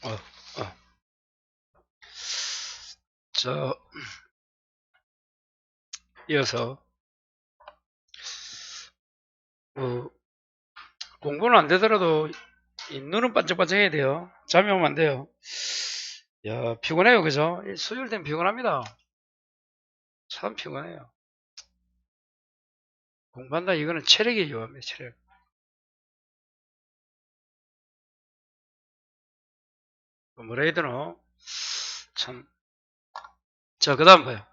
어, 어. 저, 이어서, 뭐, 공부는 안 되더라도, 이 눈은 반짝반짝해야 돼요. 잠이 오면 안 돼요. 야, 피곤해요, 그죠? 수요일 되면 피곤합니다. 참 피곤해요. 공부한다, 이거는 체력이 요합니다, 체력. 뭐라 해야 되나? 참. 자, 그 다음 봐요.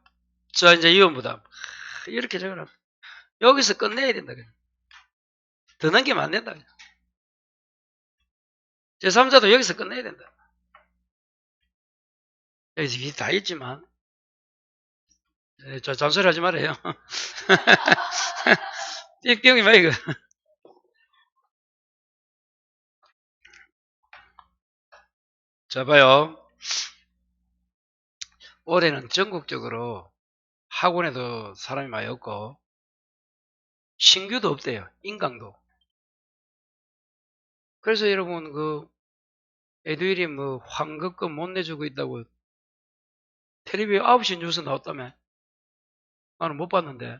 자, 이제 이원부담. 이렇게 적어놔. 여기서 끝내야 된다. 더 넘기면 안 된다. 제3자도 여기서 끝내야 된다. 여기서 다 있지만, 저 잔소리 하지 말아요. 띠용이 봐, 이거. 자, 봐요. 올해는 전국적으로 학원에도 사람이 많이 없고, 신규도 없대요. 인강도. 그래서 여러분, 애들이 뭐, 환급금 못 내주고 있다고 텔레비에 9시 뉴스 나왔다며. 나는 못 봤는데.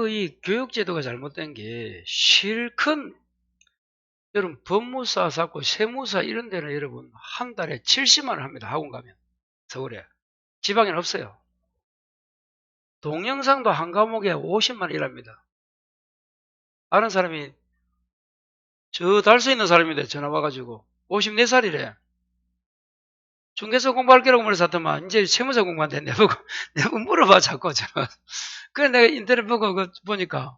이 교육제도가 잘못된 게, 실컷, 여러분, 법무사 쌓고 세무사 이런 데는 여러분, 한 달에 70만 원 합니다. 학원 가면. 서울에. 지방에는 없어요. 동영상도 한 과목에 50만 원 일합니다. 아는 사람이 저 달 수 있는 사람인데 전화 와가지고 54살이래. 중개사 공부할 거라고 말했었더만 이제 세무사 공부한테 내보고 내가 물어봐 자꾸 전화. 그래 내가 인터넷 보고 보니까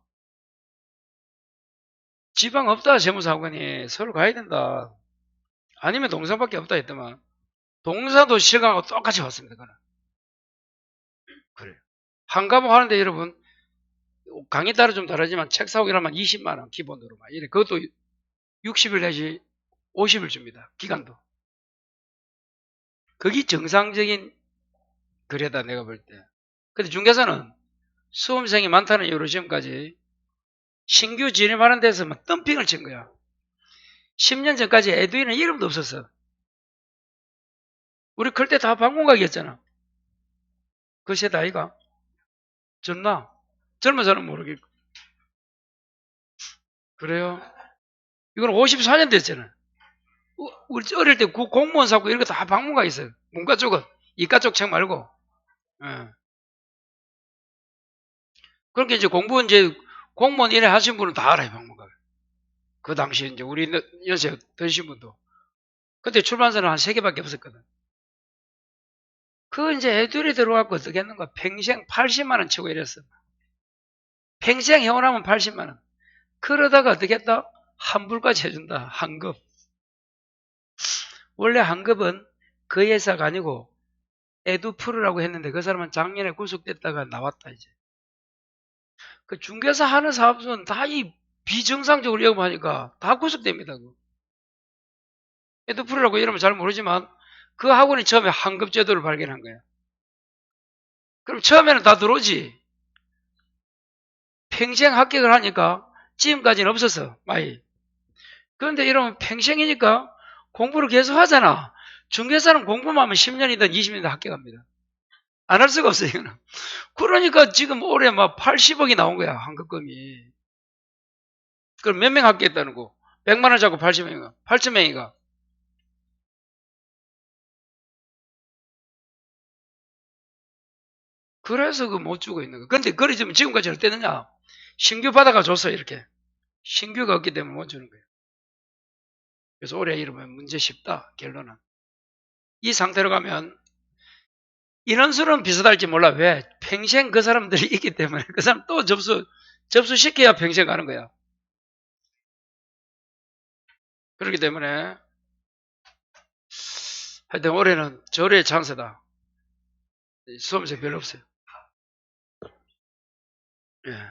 지방 없다 세무사 학원이 서울 가야 된다. 아니면 동사밖에 없다 했더만 동사도 실강하고 똑같이 왔습니다. 그는 그래. 한 과목 하는데 여러분 강의 따라 좀 다르지만 책 사오기 하면 20만 원 기본으로 막 이래. 그것도 60일 내지 50일 줍니다. 기간도. 그게 정상적인 거래다 내가 볼 때. 근데 중개사는 수험생이 많다는 이유로 지금까지 신규 진입하는 데서 막 덤핑을 친 거야. 10년 전까지 에듀이는 이름도 없었어. 우리 클 때 다 방공각이었잖아. 그 세대 아이가? 젊나? 젊은 사람은 모르겠고. 그래요? 이건 54년 됐잖아. 우리 어릴 때 공무원 사고 이런 거 다 방문가 있어요. 문과 쪽은. 이과 쪽 책 말고. 예. 그렇게 이제 공무원 일을 하신 분은 다 알아요, 방문가. 그 당시에 이제 우리 연세 드신 분도. 그때 출판사는 한 3개밖에 없었거든. 이제 애들이 들어와갖고 어떻게 했는가? 평생 80만 원 치고 이랬어. 평생 해오라면 80만 원. 그러다가 어떻게 했다? 환불까지 해준다. 환급. 원래 환급은 그 회사가 아니고 에듀프로라고 했는데 그 사람은 작년에 구속됐다가 나왔다 이제. 그 중개사 하는 사업소는 다 이 비정상적으로 영업하니까 다 구속됩니다. 에듀프로라고 이러면 잘 모르지만 그 학원이 처음에 환급 제도를 발견한 거야. 그럼 처음에는 다 들어오지. 평생 합격을 하니까 지금까지는 없었어. 많이. 그런데 이러면 평생이니까 공부를 계속 하잖아. 중개사는 공부만 하면 10년이든 20년이든 합격합니다. 안 할 수가 없어요, 이거는. 그러니까 지금 올해 막 80억이 나온 거야, 환급금이. 그럼 몇 명 합격했다는 거? 100만 원 잡고 80명이가. 8천명이가. 그래서 못 주고 있는 거. 근데 그래 지금 지금까지 어땠느냐? 신규 받아가 줬어, 이렇게. 신규가 없기 때문에 못 주는 거예요. 그래서 올해 이러면 문제 쉽다, 결론은. 이 상태로 가면 인원수는 비슷할지 몰라. 왜? 평생 그 사람들이 있기 때문에 그 사람 또 접수시켜야 평생 가는 거야. 그렇기 때문에 하여튼 올해는 절의 장세다. 수험생 별로 없어요. 예.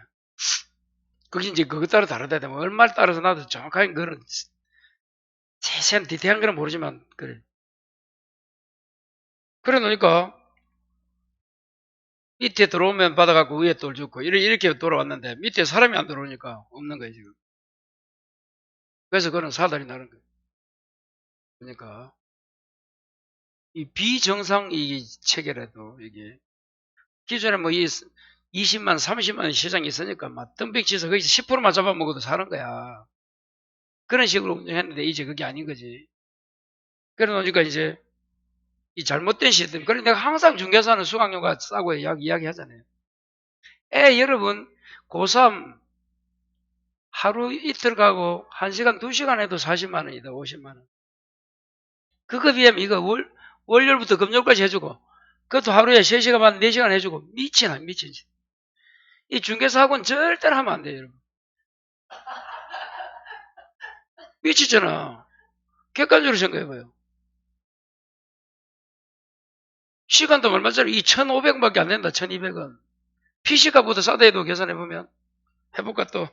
그게 이제 그것 따라 다르다. 뭐 얼마를 따라서 나도 정확하게 그거는 세세한 디테일한 거는 모르지만 그래. 그래 놓으니까 밑에 들어오면 받아갖고 위에 돌 죽고 이렇게 돌아왔는데 밑에 사람이 안 들어오니까 없는 거예요 지금. 그래서 그런 사달이 나는 거예요. 그러니까 이 비정상 이 체계라도 이게 기존에 뭐 이 20만, 30만 시장이 있으니까 막 덤빅치서 거기서 10%만 잡아먹어도 사는 거야. 그런 식으로 운영했는데 이제 그게 아닌 거지. 그러다 보니까 이제 이 잘못된 시스템. 그래 내가 항상 중개사는 수강료가 싸고 이야기 하잖아요. 여러분 고3 하루 이틀 가고 1시간 2시간 해도 40만 원이다. 50만 원. 그거 비하면 이거 월요일부터 금요일까지 해주고 그것도 하루에 3시간 반 4시간 해주고 미치나 미치지. 이 중개사 학원 절대로 하면 안 돼요. 여러분. 미치잖아. 객관적으로 생각해봐요. 시간도 얼마짜리? 2,500원밖에 안 된다. 1,200원. PC값보다 싸다 해도 계산해보면 해볼까 또.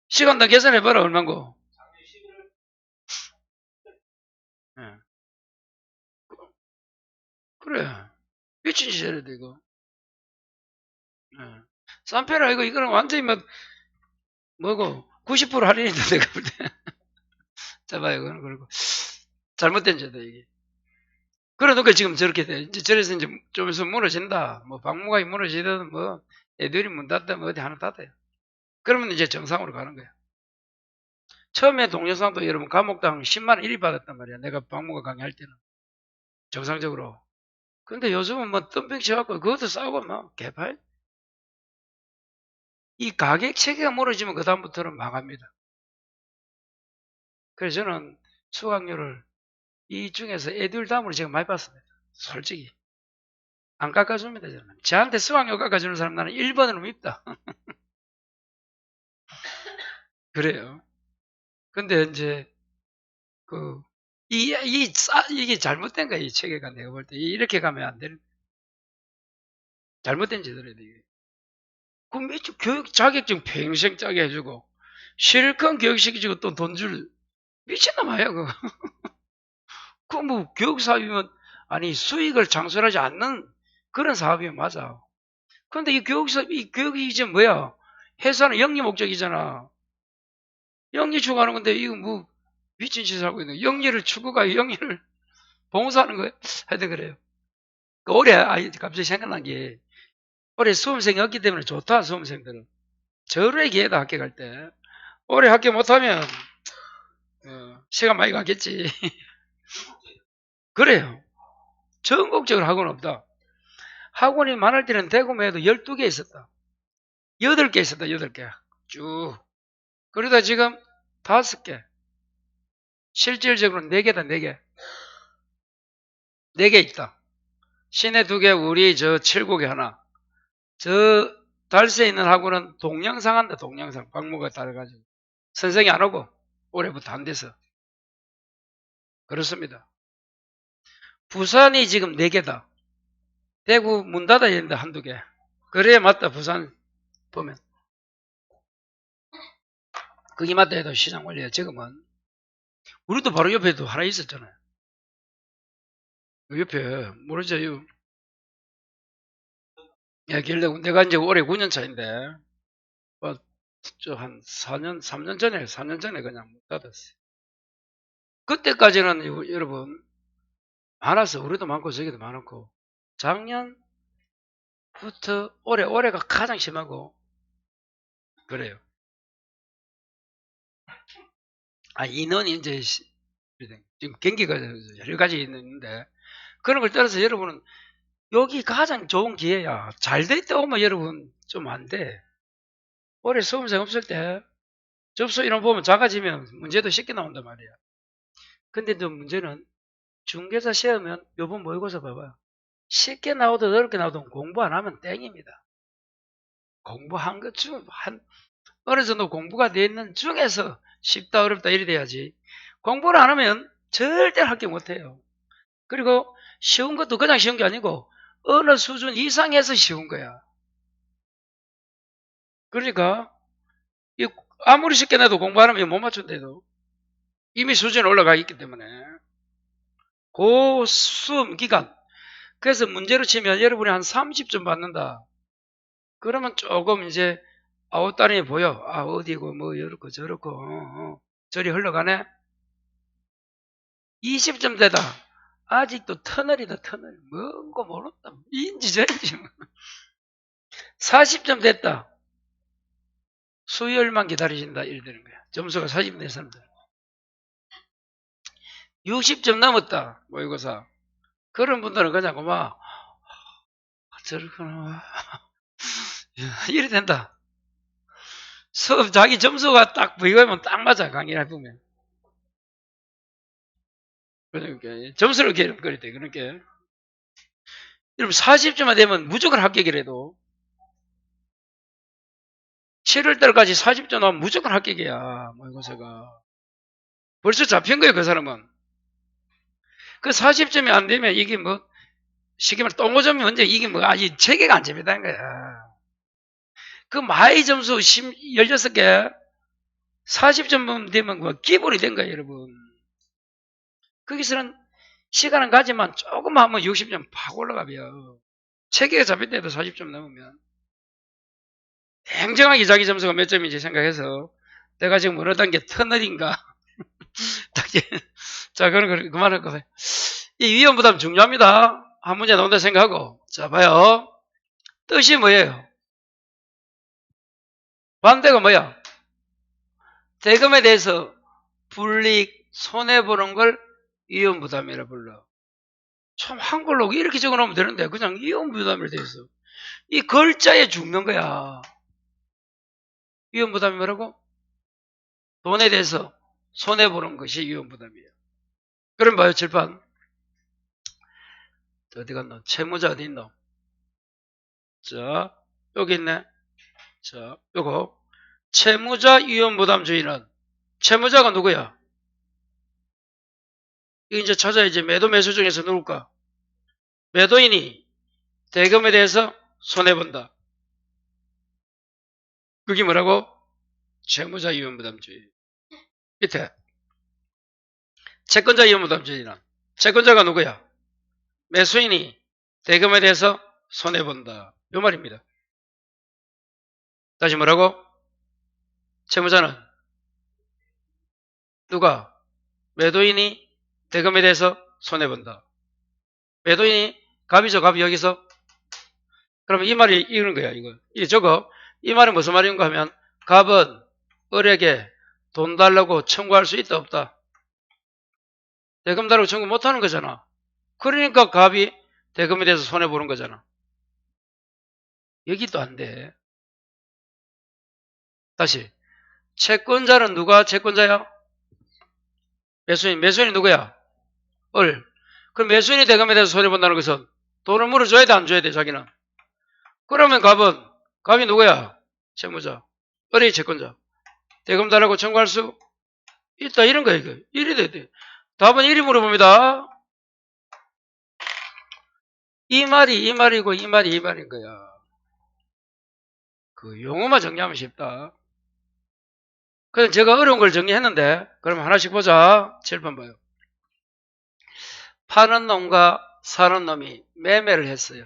시간당 계산해봐라 얼마고. 예. 그래. 미친 짓 해야 돼 이거. 예. 싼 편이라 이거는 완전히 뭐고 90% 할인이다 내가 볼 때. 잡아요 이거는. 그리고 잘못된 죄다 이게. 그러니까 지금 저렇게 돼. 이제 저래서 이제 좀 있으면 무너진다. 뭐 박물관이 무너지든 뭐 애들이 문 닫든 뭐 어디 하나 닫아요. 그러면 이제 정상으로 가는 거야. 처음에 동영상도 여러분 감옥당 10만 원 1위 받았단 말이야. 내가 박물관 강의할 때는. 정상적으로. 근데 요즘은 뭐 덤핑 쳐갖고 그것도 싸고 막 개팔. 이 가격 체계가 무너지면 그 다음부터는 망합니다. 그래서 저는 수강료를 이 중에서 애들담으로 제가 많이 봤습니다. 솔직히. 안 깎아줍니다, 저는. 저한테 수강료 깎아주는 사람 나는 1번으로 밉다. 그래요. 근데 이제, 이게 잘못된 거야, 이 체계가 내가 볼 때. 이렇게 가면 안 되는, 잘못된 제도래, 이게. 그럼 교육 자격증 평생 짜게 해주고, 실컷 교육시키고 또 돈 줄, 미친놈 아야, 그거. 그 뭐, 교육 사업이면, 아니, 수익을 창출하지 않는 그런 사업이면 맞아. 근데 이 교육이 이제 뭐야? 회사는 영리 목적이잖아. 영리 추구하는 건데, 이거 뭐, 미친 짓을 하고 있는, 영리를 추구가 영리를 봉사하는 거예요? 하여튼 그래요. 올해, 갑자기 생각난 게, 올해 수험생이 없기 때문에 좋다, 수험생들은. 저래 기회다, 학교 갈 때. 올해 학교 못하면, 시간 많이 가겠지. 그래요. 전국적으로 학원 없다. 학원이 많을 때는 대구만 해도 12개 있었다. 8개 있었다, 8개. 쭉. 그러다 지금 5개. 실질적으로 4개다, 4개. 4개 있다. 시내 2개, 우리 저 칠곡에 하나. 저 달서에 있는 학원은 동영상 한다, 동영상. 박무가 따라가지고. 선생이 안 오고, 올해부터 안 돼서. 그렇습니다. 부산이 지금 4개다. 대구 문 닫아야 된다, 한두 개. 그래야 맞다, 부산 보면. 그게 맞다 해도 시장 원리야, 지금은. 우리도 바로 옆에도 하나 있었잖아요. 그 옆에, 모르죠, 야, 길래, 내가 이제 올해 9년 차인데, 뭐, 한 4년, 3년 전에, 4년 전에 그냥 문 닫았어요. 그때까지는 여러분, 많았어. 우리도 많고, 저기도 많았고. 작년부터 올해가 가장 심하고, 그래요. 인원이 이제, 지금 경기가 여러 가지 있는데, 그런 걸 따라서 여러분은 여기 가장 좋은 기회야. 잘 될 때 오면 여러분 좀 안 돼. 올해 수험생 없을 때 접수 인원 보면 작아지면 문제도 쉽게 나온단 말이야. 근데 또 문제는 중개사 시험은 요번 모의고사 봐봐요. 쉽게 나오든 어렵게 나오든 공부 안 하면 땡입니다. 공부한 것 중, 어느 정도 공부가 돼 있는 중에서 쉽다 어렵다 이래 돼야지. 공부를 안 하면 절대 합격 못해요. 그리고 쉬운 것도 그냥 쉬운 게 아니고 어느 수준 이상에서 쉬운 거야. 그러니까 아무리 쉽게 내도 공부 안 하면 못 맞춘대도 이미 수준이 올라가 있기 때문에 그 수험 기간, 그래서 문제로 치면 여러분이 한 30점 받는다. 그러면 조금 이제 아웃다리 보여. 어디고 뭐 이렇고 저렇고 저리 흘러가네. 20점 되다. 아직도 터널이다, 터널. 뭔고 모른다. 인지 저인지. 40점 됐다. 수열만 기다리신다. 이래 되는 거야. 점수가 40점 된 사람들. 60점 넘었다. 모의고사. 그런 분들은 그냥 막 저렇구나. 이래 된다. 수업 자기 점수가 딱 비교하면 딱 맞아. 강의를 해보면. 그러니까 점수를 계산거릴 때 그러니까 여러분 40점만 되면 무조건 합격이라도 7월달까지 40점 나오면 무조건 합격이야. 모의고사가. 벌써 잡힌 거예요. 그 사람은. 그 40점이 안 되면 이게 뭐 쉽게 말해 똥오점이 먼저 이게 뭐 아직 체계가 안 잡힌다는 거야. 그 마이 점수 16개 40점 되면 뭐 기본이 된 거예요. 여러분. 거기서는 시간은 가지만 조금 하면 60점 팍 올라가면 체계가 잡힐 때도 40점 넘으면 냉정하게 자기 점수가 몇 점인지 생각해서 내가 지금 어느 단계 터널인가 자 그런 거 그만할 거예요. 이 위험부담 중요합니다. 한 문제 나온다 생각하고 자 봐요. 뜻이 뭐예요? 반대가 뭐야? 대금에 대해서 불이익 손해보는 걸 위험부담이라 불러. 참 한글로 이렇게 적어놓으면 되는데 그냥 위험부담에 대해서 이 글자에 죽는 거야. 위험부담이 뭐라고? 돈에 대해서 손해보는 것이 위험부담이에요. 그럼 봐요. 칠판 어디 갔노? 채무자 어디 있노? 자 여기 있네. 자 요거 채무자 위험부담주의는 채무자가 누구야? 이거 이제 찾아야지. 매도 매수 중에서 누굴까? 매도인이 대금에 대해서 손해본다. 그게 뭐라고? 채무자 위험부담주의. 밑에 채권자 위험부담주의는 채권자가 누구야? 매수인이 대금에 대해서 손해본다. 요 말입니다. 다시 뭐라고? 채무자는 누가? 매도인이 대금에 대해서 손해본다. 매도인이 갑이죠. 갑이 여기서. 그러면 이 말이 이런 거야. 이거 저거. 이 말은 무슨 말인가 하면 갑은 을에게 돈 달라고 청구할 수 있다 없다? 대금 달라고 청구 못하는 거잖아. 그러니까 갑이 대금에 대해서 손해보는 거잖아. 여기도 안 돼. 다시 채권자는 누가 채권자야? 매수인. 매수인이 누구야? 을. 그럼 매수인이 대금에 대해서 손해본다는 것은 돈을 물어줘야 돼 안 줘야 돼 자기는? 그러면 갑이 누구야? 채무자. 을이 채권자. 대금 달라고 청구할 수 있다 이런 거야 이거. 1이 돼야 돼. 답은 1이 물어봅니다. 이 말이 이 말이고 이 말이 이 말인 거야. 그 용어만 정리하면 쉽다. 그래서 제가 어려운 걸 정리했는데 그럼 하나씩 보자. 7번 봐요. 파는 놈과 사는 놈이 매매를 했어요.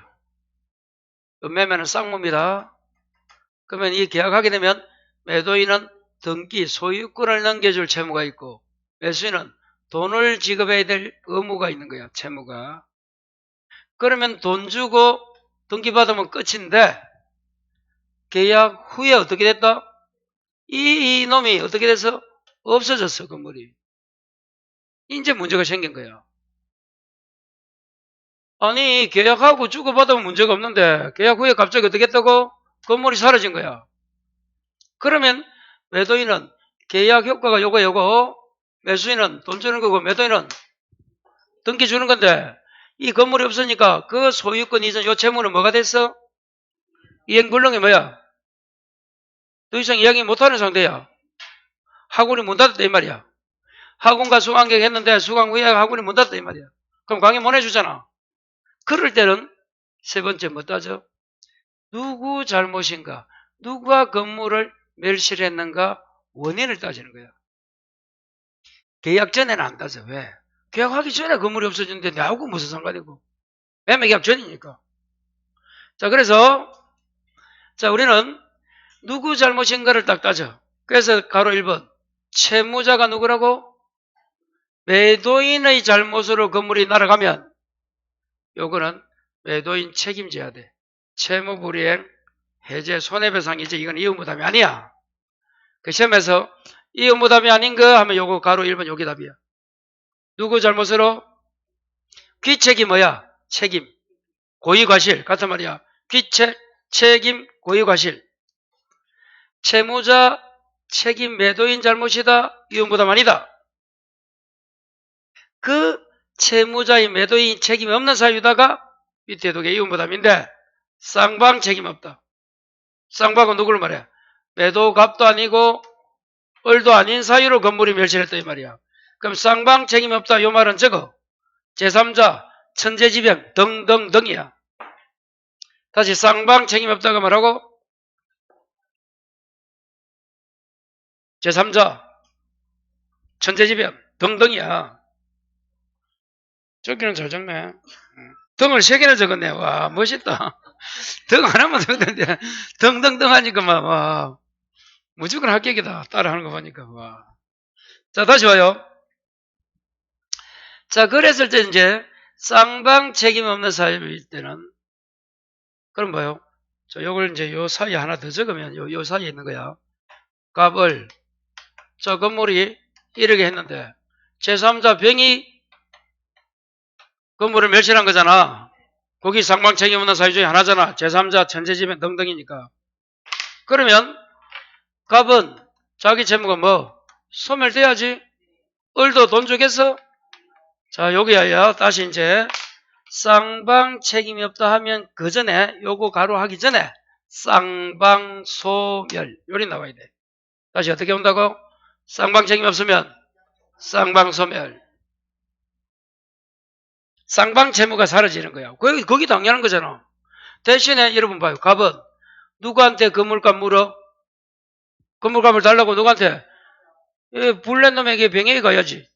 그 매매는 쌍무입니다. 그러면 이 계약하게 되면 매도인은 등기 소유권을 넘겨줄 채무가 있고 매수인은 돈을 지급해야 될 의무가 있는 거야. 채무가. 그러면 돈 주고 등기 받으면 끝인데 계약 후에 어떻게 됐다? 이 놈이 어떻게 돼서 없어졌어. 건물이. 이제 문제가 생긴 거야. 아니 계약하고 주고받으면 문제가 없는데 계약 후에 갑자기 어떻게 했다고? 건물이 사라진 거야. 그러면 매도인은 계약 효과가 요거 매수인은 돈 주는 거고 매도인은 등기 주는 건데 이 건물이 없으니까 그 소유권 이전 요 채무는 뭐가 됐어? 이행불능이 뭐야? 더 이상 이야기 못하는 상태야. 학원이 문 닫았다 이 말이야. 학원과 수강 계획했는데 수강 후에 학원이 문 닫았다 이 말이야. 그럼 강의 못 해주잖아. 그럴 때는 세 번째 뭐 따져? 누구 잘못인가? 누가 건물을 멸시를 했는가? 원인을 따지는 거야. 계약 전에는 안 따져. 왜? 계약하기 전에 건물이 없어졌는데 나하고 무슨 상관이고. 매매 계약 전이니까. 자, 그래서 자 우리는 누구 잘못인가를 딱 따져. 그래서 가로 1번 채무자가 누구라고? 매도인의 잘못으로 건물이 날아가면 요거는 매도인 책임져야 돼. 채무불이행, 해제, 손해배상이지. 이건 이혼부담이 아니야. 그 시험에서 이혼부담이 아닌 거 하면 요거 가로 1번 요게 답이야. 누구 잘못으로? 귀책이 뭐야? 책임. 고의과실. 같은 말이야. 귀책, 책임, 고의과실. 채무자, 책임, 매도인 잘못이다. 이혼부담 아니다. 그 채무자의 매도인 책임이 없는 사유다가 밑에 두 개 이혼부담인데 쌍방 책임 없다. 쌍방은 누구를 말해? 매도값도 아니고 을도 아닌 사유로 건물이 멸실했다 이 말이야. 그럼 쌍방 책임 없다 요 말은 저거 제3자, 천재지변 등등등이야. 다시 쌍방 책임 없다가 뭐라고? 제3자, 천재지변 등등이야. 적기는 잘 적네. 등을 3개나 적었네. 와, 멋있다. 등 하나만 적었는데, 등등등 하니까 막, 와, 무조건 합격이다. 따라 하는 거 보니까, 와. 자, 다시 와요. 자, 그랬을 때 이제, 쌍방 책임 없는 사유일 때는, 그럼 뭐요? 자, 요걸 이제 요 사이에 하나 더 적으면, 요 사이에 있는 거야. 값을, 저 건물이 이렇게 했는데, 제3자 병이 건물을 멸실한 거잖아. 거기 쌍방 책임 없는 사유 중에 하나잖아. 제3자, 천재지변 등등이니까. 그러면 갑은 자기 채무가 뭐? 소멸돼야지. 을도 돈 주겠어? 자, 여기야. 다시 이제 쌍방 책임이 없다 하면 그 전에 요거 가로 하기 전에 쌍방 소멸 요리 나와야 돼. 다시 어떻게 온다고? 쌍방 책임이 없으면 쌍방 소멸. 쌍방 채무가 사라지는 거야. 거기 당연한 거잖아. 대신에 여러분 봐요. 갑은 누구한테 건물값 물어? 건물값을 달라고 누구한테? 불낸 놈에게 병행해 가야지.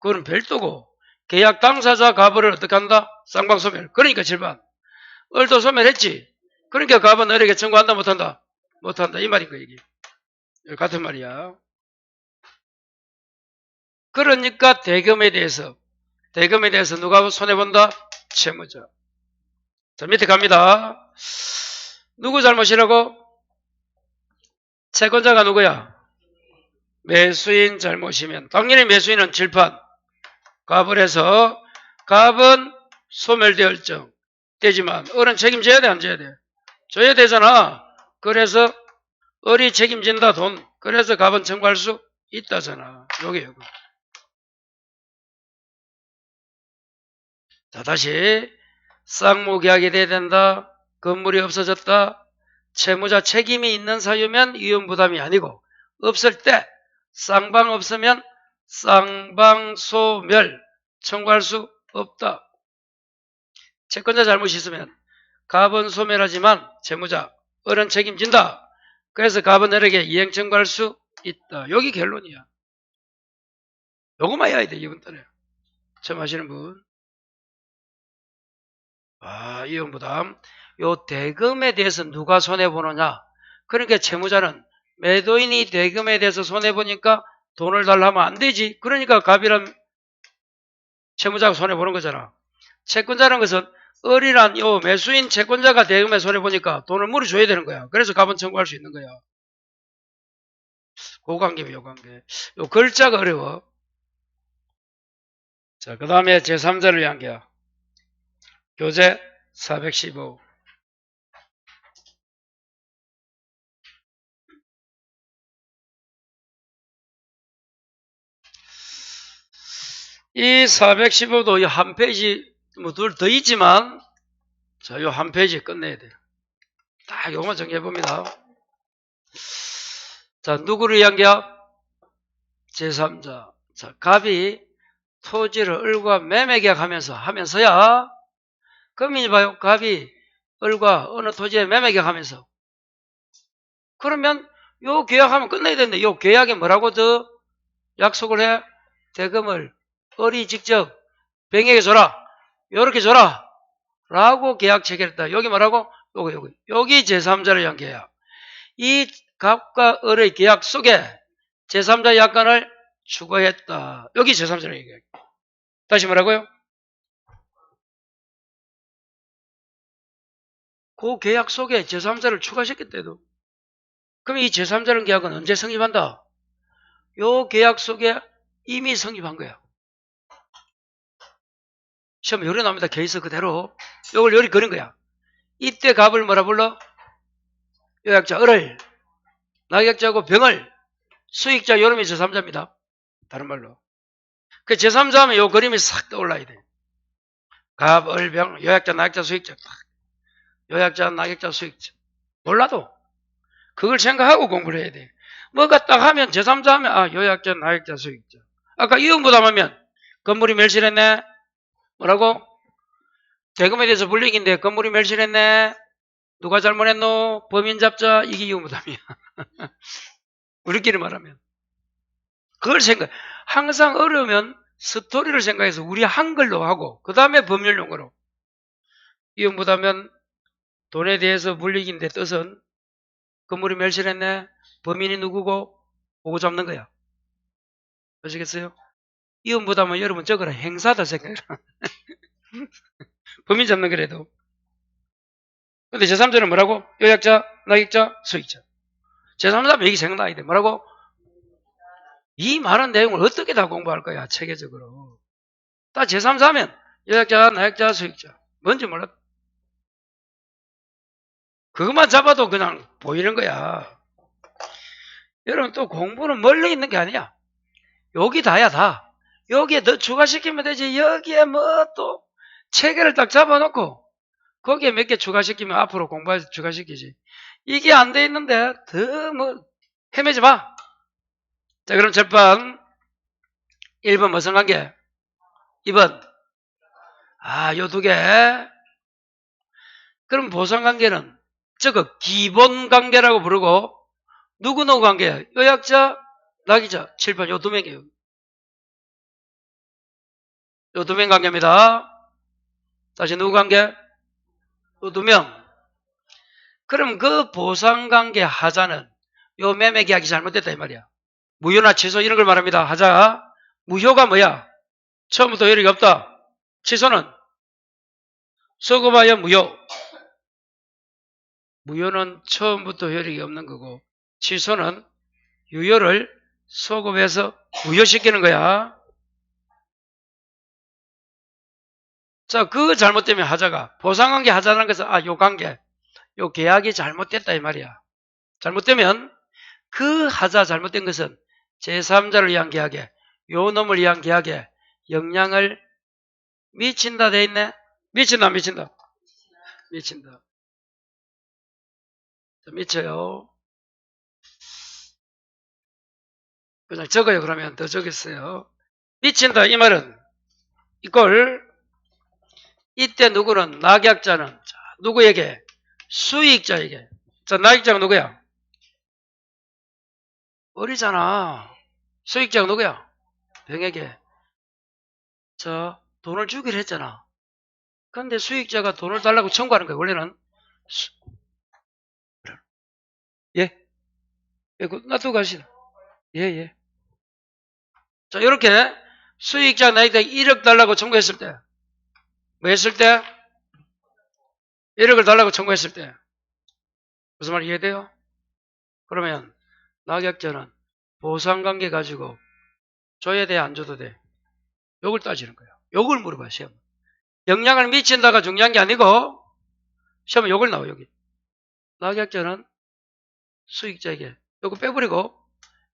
그건 별도고. 계약 당사자 갑을 어떻게 한다? 쌍방 소멸. 그러니까 7번. 을도 소멸했지. 그러니까 갑은 을에게 청구한다 못한다? 못한다. 이 말인 거 이게. 같은 말이야. 그러니까 대금에 대해서 누가 손해본다? 채무자. 자, 밑에 갑니다. 누구 잘못이라고? 채권자가 누구야? 매수인 잘못이면 당연히 매수인은 질판 갑을 해서 갑은 소멸되었정 되지만 을은 책임져야 돼 안 져야 돼? 져야 되잖아. 그래서 을이 책임진다 돈. 그래서 갑은 청구할 수 있다잖아. 요게. 자, 다시 쌍무계약이 돼야 된다. 건물이 없어졌다. 채무자 책임이 있는 사유면 이혼부담이 아니고 없을 때 쌍방 없으면 쌍방소멸 청구할 수 없다. 채권자 잘못이 있으면 갑은 소멸하지만 채무자 을은 책임진다. 그래서 갑은 을에게 이행 청구할 수 있다. 여기 결론이야. 요거만 해야 돼 이번 달에. 처음 하시는 분. 이혼부담. 요 대금에 대해서 누가 손해보느냐. 그러니까 채무자는 매도인이 대금에 대해서 손해보니까 돈을 달라면 안 되지. 그러니까 갑이란 채무자가 손해보는 거잖아. 채권자라는 것은 을이란 요 매수인 채권자가 대금에 손해보니까 돈을 물어줘야 되는 거야. 그래서 갑은 청구할 수 있는 거야. 그 관계면 요 관계. 요 글자가 어려워. 자, 그 다음에 제3자를 위한 계약. 교재 415. 이 415도 한 페이지 뭐 둘 더 있지만 자, 요 한 페이지 끝내야 돼요. 딱 요것만 정리해 봅니다. 자, 누구를 위한 계약? 제3자. 자, 갑이 토지를 을과 매매 계약하면서야 그럼 이제 봐요. 갑이 을과 어느 토지에 매매 계약하면서 그러면 요 계약하면 끝내야 되는데 요 계약에 뭐라고 더 약속을 해? 대금을 을이 직접 병에게 줘라. 요렇게 줘라. 라고 계약 체결했다. 여기 뭐라고? 여기 제3자를 위한 계약. 이 갑과 을의 계약 속에 제3자 약관을 추가했다. 여기 제3자라는 얘기예요. 다시 뭐라고요? 그 계약 속에 제3자를 추가시켰기 때도. 그럼 이 제3자라는 계약은 언제 성립한다? 요 계약 속에 이미 성립한 거야. 시험 요리 나옵니다. 케이스 그대로. 요걸 요리 그린 거야. 이때 값을 뭐라 불러? 요약자 을을, 낙약자고 병을, 수익자 요놈이 제3자입니다. 다른 말로. 그 제3자 하면 요 그림이 싹 떠올라야 돼. 값, 을, 병, 요약자, 낙약자, 수익자. 요약자, 낙약자, 수익자. 몰라도 그걸 생각하고 공부를 해야 돼. 뭐가 딱 하면 제3자 하면 아 요약자, 낙약자, 수익자. 아까 이용부담하면 건물이 멸실했네. 뭐라고? 대금에 대해서 불이익인데 건물이 멸실했네. 누가 잘못했노? 범인 잡자. 이게 이용부담이야. 우리끼리 말하면. 그걸 생각. 항상 어려우면 스토리를 생각해서 우리 한글로 하고 그 다음에 법률 용어로. 이용부담은 돈에 대해서 불이익인데 뜻은 건물이 멸실했네. 범인이 누구고 보고 잡는 거야. 아시겠어요? 이용부담은 여러분 적어라. 행사다 생각해라. 범인 잡는 거라도. 근데 제3자는 뭐라고? 요약자, 낙약자, 수익자. 제3자면 여기 생각나야 돼. 뭐라고? 이 많은 내용을 어떻게 다 공부할 거야, 체계적으로. 딱 제3자면 요약자, 낙약자, 수익자. 뭔지 몰라. 그것만 잡아도 그냥 보이는 거야. 여러분 또 공부는 멀리 있는 게 아니야. 여기 다야, 다. 여기에 더 추가시키면 되지. 여기에 뭐 또 체계를 딱 잡아놓고 거기에 몇 개 추가시키면 앞으로 공부해서 추가시키지. 이게 안 돼 있는데 더 뭐 헤매지 마. 자, 그럼 절반 1번 무슨 관계? 2번 요 두 개. 그럼 보상관계는 저거 기본관계라고 부르고 누구 관계야? 요약자, 낙이자, 7번 요 두 명이에요. 요 두 명 관계입니다. 다시 누구 관계? 요 두 명. 그럼 그 보상관계 하자는 요 매매계약이 잘못됐다 이 말이야. 무효나 취소 이런 걸 말합니다. 하자. 무효가 뭐야? 처음부터 효력이 없다. 취소는 소급하여 무효. 무효는 처음부터 효력이 없는 거고 취소는 유효를 소급해서 무효시키는 거야. 자, 그 잘못되면 하자가 보상관계 하자는 것은 요 관계, 요 계약이 잘못됐다 이 말이야. 잘못되면 그 하자 잘못된 것은 제3자를 위한 계약에 요 놈을 위한 계약에 영향을 미친다 돼 있네. 미친다 안 미친다? 미친다. 미쳐요. 그냥 적어요. 그러면 더 적겠어요. 미친다 이 말은 이걸 이때 누구는 낙약자는 자, 누구에게? 수익자에게. 자, 낙약자가 누구야? 어리잖아. 수익자가 누구야? 병에게. 자, 돈을 주기로 했잖아. 근데 수익자가 돈을 달라고 청구하는 거야. 원래는 예? 예, 놔두고 가시나? 예, 예. 자, 이렇게 수익자 나에게 1억 달라고 청구했을 때, 뭐 했을 때? 1억을 달라고 청구했을 때. 무슨 말 이해돼요? 그러면 낙약자는 보상관계 가지고 줘야 돼, 안 줘도 돼? 요걸 따지는 거예요. 요걸 물어봐요, 시험. 영향을 미친다가 중요한 게 아니고, 시험은 요걸 나와요, 여기. 낙약자는 수익자에게 요거 빼버리고,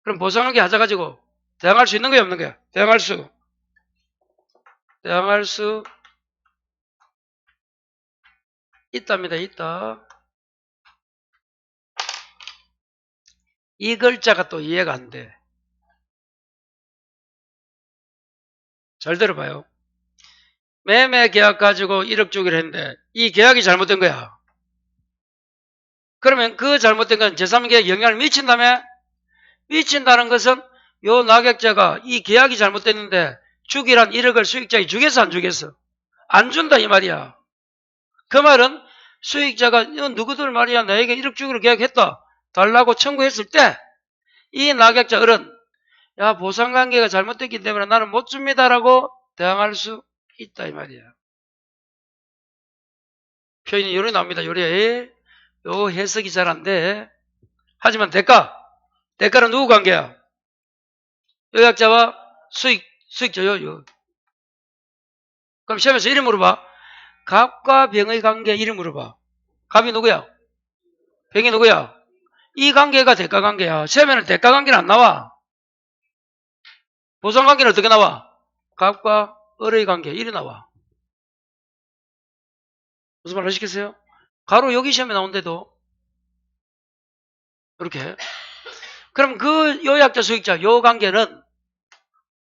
그럼 보상관계 하자 가지고 대항할 수 있는 거야, 없는 거야? 대항할 수 있답니다, 있다. 이 글자가 또 이해가 안 돼. 잘 들어봐요. 매매 계약 가지고 1억 주기로 했는데 이 계약이 잘못된 거야. 그러면 그 잘못된 건 제3계약에 영향을 미친다며? 미친다는 것은 요 낙약자가 이 계약이 잘못됐는데 주기란 1억을 수익자에게 주겠어 안 주겠어? 안 준다 이 말이야. 그 말은 수익자가 누구들 말이야 나에게 1억 주기로 계약했다 달라고 청구했을 때 이 낙약자 을은 야, 보상관계가 잘못됐기 때문에 나는 못 줍니다라고 대항할 수 있다 이 말이야. 표현이 요리 나옵니다. 요리. 요 해석이 잘 안 돼. 하지만 대가는 누구 관계야? 요약자와 수익자요. 그럼 시험에서 이름 물어봐. 갑과 병의 관계 이름 물어봐. 갑이 누구야? 병이 누구야? 이 관계가 대가 관계야. 시험에는 대가 관계는 안 나와. 보상 관계는 어떻게 나와? 갑과 을의 관계 이리 나와. 무슨 말 하시겠어요? 가로 여기 시험에 나온데도 이렇게. 그럼 그 요약자 수익자 요 관계는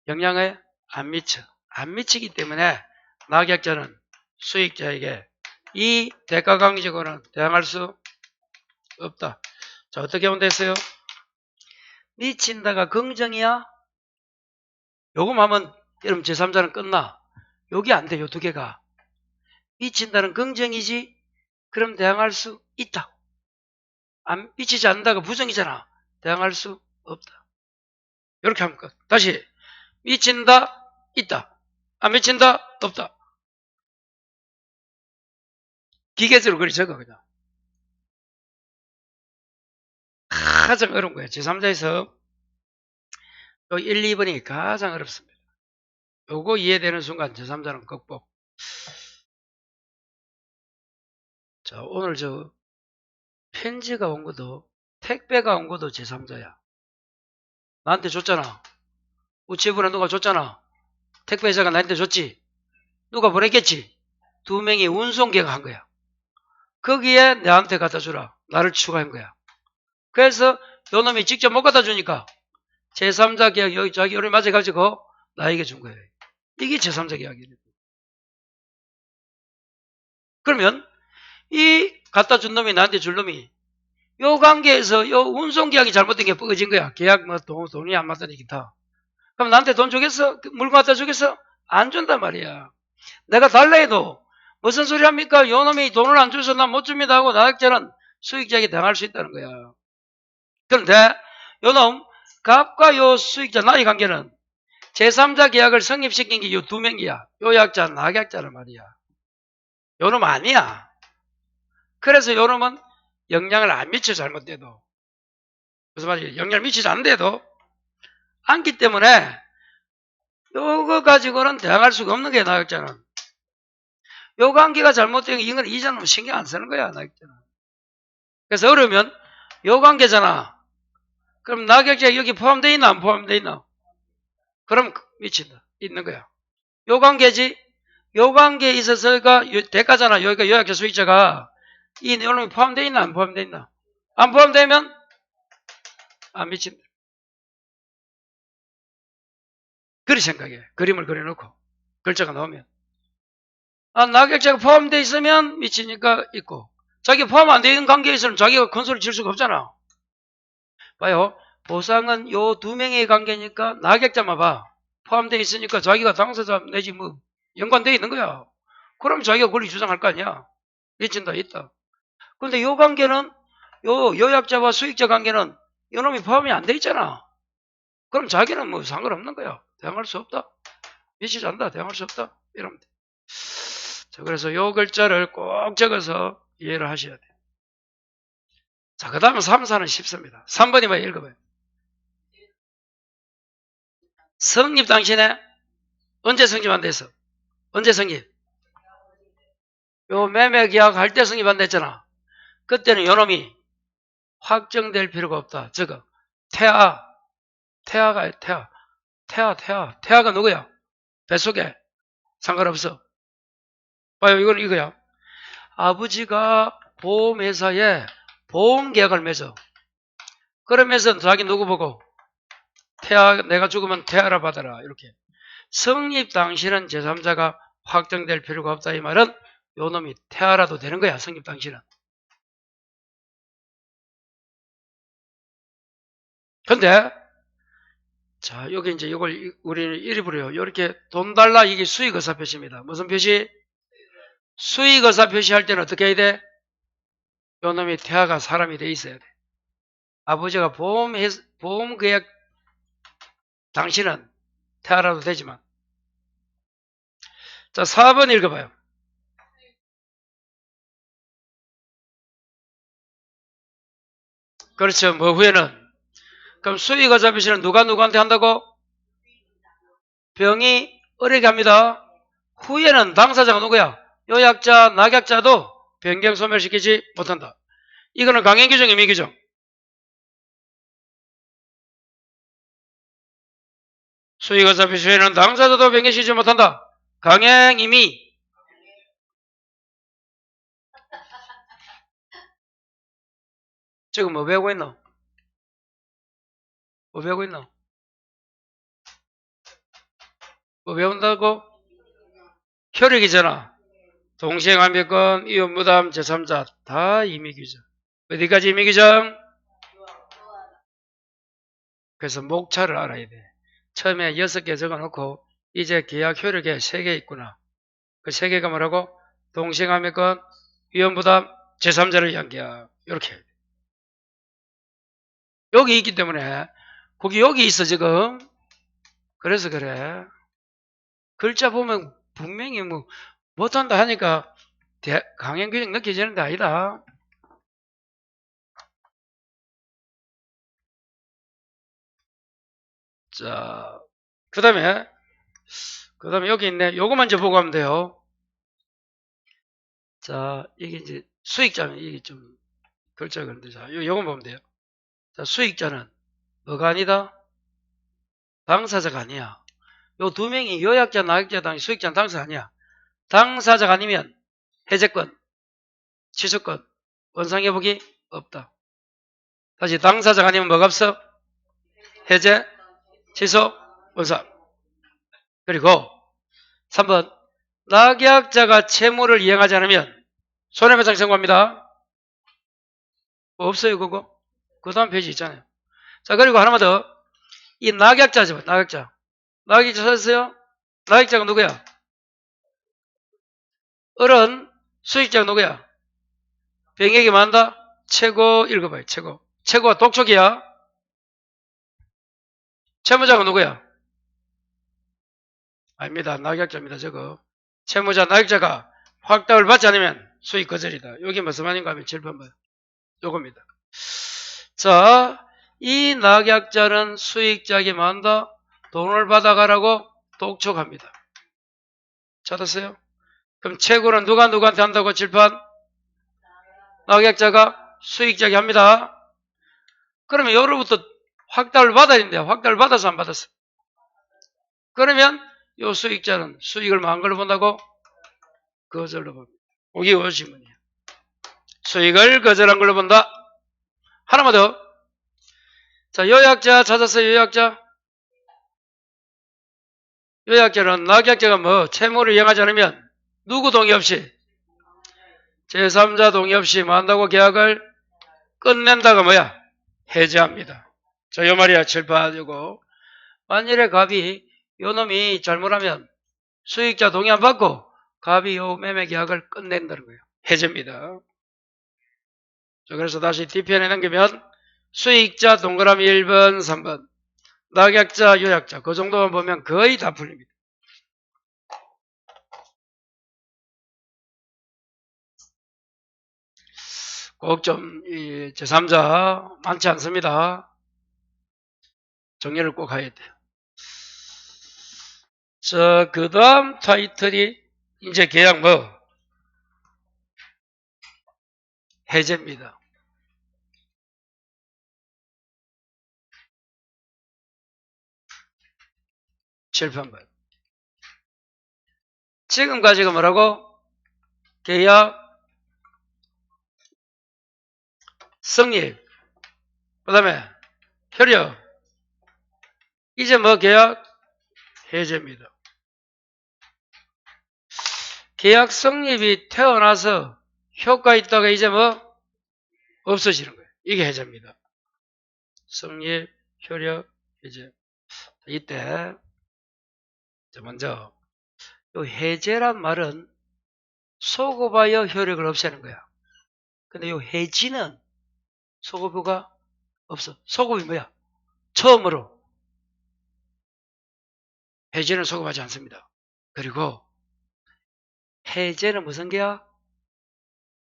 영향에 안 미쳐. 안 미치기 때문에 낙약자는 수익자에게 이 대가관계적으로는 대항할 수 없다. 자, 어떻게 하면 됐어요? 미친다가 긍정이야? 요거만 하면 여러분 제3자는 끝나. 여기 안 돼. 요 두 개가. 미친다는 긍정이지? 그럼 대항할 수 있다. 안 미치지 않는다가 부정이잖아. 대항할 수 없다. 이렇게 하면 끝. 다시 미친다 있다. 안 미친다 없다. 기계적으로 그리 적어 그냥. 가장 어려운 거예요. 제3자에서 요 1, 2번이 가장 어렵습니다. 요거 이해되는 순간 제3자는 극복. 자, 오늘 저 편지가 온 것도 택배가 온 것도 제3자야. 나한테 줬잖아. 우체부에 누가 줬잖아. 택배회사가 나한테 줬지. 누가 보냈겠지. 두 명이 운송계가 한 거야. 거기에 내한테 갖다 주라. 나를 추가한 거야. 그래서 요 놈이 직접 못 갖다 주니까 제3자 계약 여기 자기 요리 맞아가지고 나에게 준 거예요. 이게 제3자 계약이에요. 그러면 이 갖다 준 놈이 나한테 줄 놈이 요 관계에서 요 운송 계약이 잘못된 게 뻐진 거야. 계약 뭐 돈이 안 맞다니 기타. 그럼 나한테 돈 주겠어? 물건 갖다 주겠어? 안 준단 말이야. 내가 달라 해도 무슨 소리 합니까? 요 놈이 돈을 안 줘서 난 못 줍니다 하고 나한테는 수익자에게 당할 수 있다는 거야. 그런데 요 놈 갑과 요 수익자 나의 관계는 제3자 계약을 성립시킨 게 요 두 명이야. 요약자, 낙약자란 말이야. 요 놈 아니야. 그래서 요 놈은 영향을 안 미쳐 잘못돼도. 무슨 말이야? 영향을 미치지 않는데도 않기 때문에 요거 가지고는 대항할 수가 없는 거야, 낙약자는. 요 관계가 잘못된 게 이건 이자는 신경 안 쓰는 거야, 낙약자는. 그래서 어려우면 요 관계잖아. 그럼 낙약자 여기 포함되어 있나 안 포함되어 있나? 그럼 미친다. 있는 거야. 요 관계지. 요 관계에 있어서가 대가잖아. 여기가 요약자 수익자가 이 내용이 포함되어 있나 안 포함되어 있나? 안 포함되면 안 미친다. 그리 생각해. 그림을 그려놓고 글자가 나오면 낙약자가 포함되어 있으면 미치니까 있고 자기 포함 안 되어 있는 관계에 있으면 자기가 큰 소리 칠 수가 없잖아. 봐요. 보상은 요 두 명의 관계니까 낙약자만 봐. 포함되어 있으니까 자기가 당사자 내지 뭐 연관되어 있는 거야. 그럼 자기가 권리 주장할 거 아니야. 미친다 있다. 그런데 요 관계는 요 요약자와 수익자 관계는 요놈이 포함이 안 돼 있잖아. 그럼 자기는 뭐 상관없는 거야. 대항할 수 없다. 미치지 않는다. 대항할 수 없다. 이러면 돼. 자, 그래서 요 글자를 꼭 적어서 이해를 하셔야 돼. 자, 그 다음에 3, 4는 쉽습니다. 3번이만 읽어봐요. 성립 당시에 언제 성립한다 했어? 언제 성립? 요 매매 계약 할 때 성립한다 했잖아. 그때는 요놈이 확정될 필요가 없다. 적어. 태아가 누구야? 뱃속에 상관없어. 봐요. 이건 이거야. 아버지가 보험회사에 보험계약을 맺어. 그러면서 자기 누구 보고? 내가 죽으면 태아라 받아라. 이렇게. 성립 당시는 제3자가 확정될 필요가 없다. 이 말은 요 놈이 태아라도 되는 거야. 성립 당시는. 근데 자, 여기 이제 이걸 우리는 이리 부려요. 이렇게 돈 달라 이게 수익의사 표시입니다. 무슨 표시? 수익의사 표시할 때는 어떻게 해야 돼? 요 놈이 태아가 사람이 돼 있어야 돼. 아버지가 보험계약 당신은 태어나도 되지만. 자, 4번 읽어봐요. 그렇죠. 뭐 후에는. 그럼 수의가 잡히시는 누가 누구한테 한다고? 병이 어렵게 합니다. 후에는 당사자가 누구야? 요약자, 낙약자도 변경 소멸시키지 못한다. 이거는 강행 규정, 임의 규정. 수의가 잡히시 후에는 당사자도 변경시키지 못한다. 강행, 임의. 지금 뭐 배우고 있노? 뭐 배우고 있노? 뭐 배운다고? 효력이잖아. 동시행완벽권, 이혼부담, 제3자 다 임의규정. 어디까지 임의규정? 그래서 목차를 알아야 돼. 처음에 6개 적어놓고 이제 계약 효력에 3개 있구나. 그 3개가 뭐라고? 동시행완벽권, 이혼부담, 제3자를 위한 계약. 이렇게 해야 돼. 여기 있기 때문에 거기 여기 있어 지금. 그래서 그래. 글자 보면 분명히 뭐 못한다 하니까 강행규정 느껴지는 데 아니다. 자, 그 다음에 여기 있네. 요거 먼저 보고 하면 돼요. 자, 이게 이제 수익자는 이게 좀 글자가 그런데 자, 요거 보면 돼요. 자, 수익자는 뭐가 아니다? 당사자가 아니야. 요 두 명이 요약자, 낙약자, 수익자는 당사자 아니야. 당사자가 아니면 해제권, 취소권, 원상회복이 없다. 다시 당사자가 아니면 뭐가 없어? 해제, 취소, 원상. 그리고 3번 낙약자가 채무를 이행하지 않으면 손해배상 청구합니다. 없어요 그거. 그 다음 페이지 있잖아요. 자 그리고 하나만 더. 이 낙약자죠. 낙약자 찾았어요? 낙약자가 누구야? 어른. 수익자가 누구야? 병역이 많다? 최고 읽어봐요. 최고가 독촉이야. 채무자가 누구야? 아닙니다. 낙약자입니다. 저거. 채무자 낙약자가 확답을 받지 않으면 수익 거절이다. 여기 무슨 말인가 하면 7번 봐요. 요겁니다. 자, 이 낙약자는 수익자에게 만다 돈을 받아가라고 독촉합니다. 찾았어요? 그럼 채굴은 누구한테 한다고 칠판? 낙약자가 수익자에게 합니다. 그러면 여로부터 확답을 받아야 된대요. 확답을 받아서 안 받았어. 그러면 요 수익자는 수익을 망한 걸로 본다고? 거절로 봅니다. 이게 원심문이에요. 수익을 거절한 걸로 본다. 하나만 더. 자, 요약자 찾았어요. 요약자는 낙약자가 뭐 채무를 이행하지 않으면 누구 동의 없이 제3자 동의 없이 뭐 한다고 계약을 끝낸다가 뭐야? 해제합니다. 자, 요 말이야. 칠판 요거. 만일에 갑이 요 놈이 잘못하면 수익자 동의 안 받고 갑이 요 매매 계약을 끝낸다는 거예요. 해제입니다. 자, 그래서 다시 뒤편에 넘기면 수익자 동그라미 1번, 3번. 낙약자, 요약자. 그 정도만 보면 거의 다 풀립니다. 꼭 좀, 제3자 많지 않습니다. 정리를 꼭 해야 돼요. 자, 그 다음 타이틀이 이제 계약 뭐? 해제입니다. 칠판번. 지금까지가 뭐라고? 계약 성립. 그 다음에 효력. 이제 뭐 계약? 해제입니다. 계약 성립이 태어나서 효과 있다가 이제 뭐? 없어지는 거예요. 이게 해제입니다. 성립, 효력, 해제. 이때 먼저 요 해제란 말은 소급하여 효력을 없애는 거야. 근데 요 해지는 소급효가 없어. 소급이 뭐야? 처음으로 해지는 소급하지 않습니다. 그리고 해제는 무슨 계약?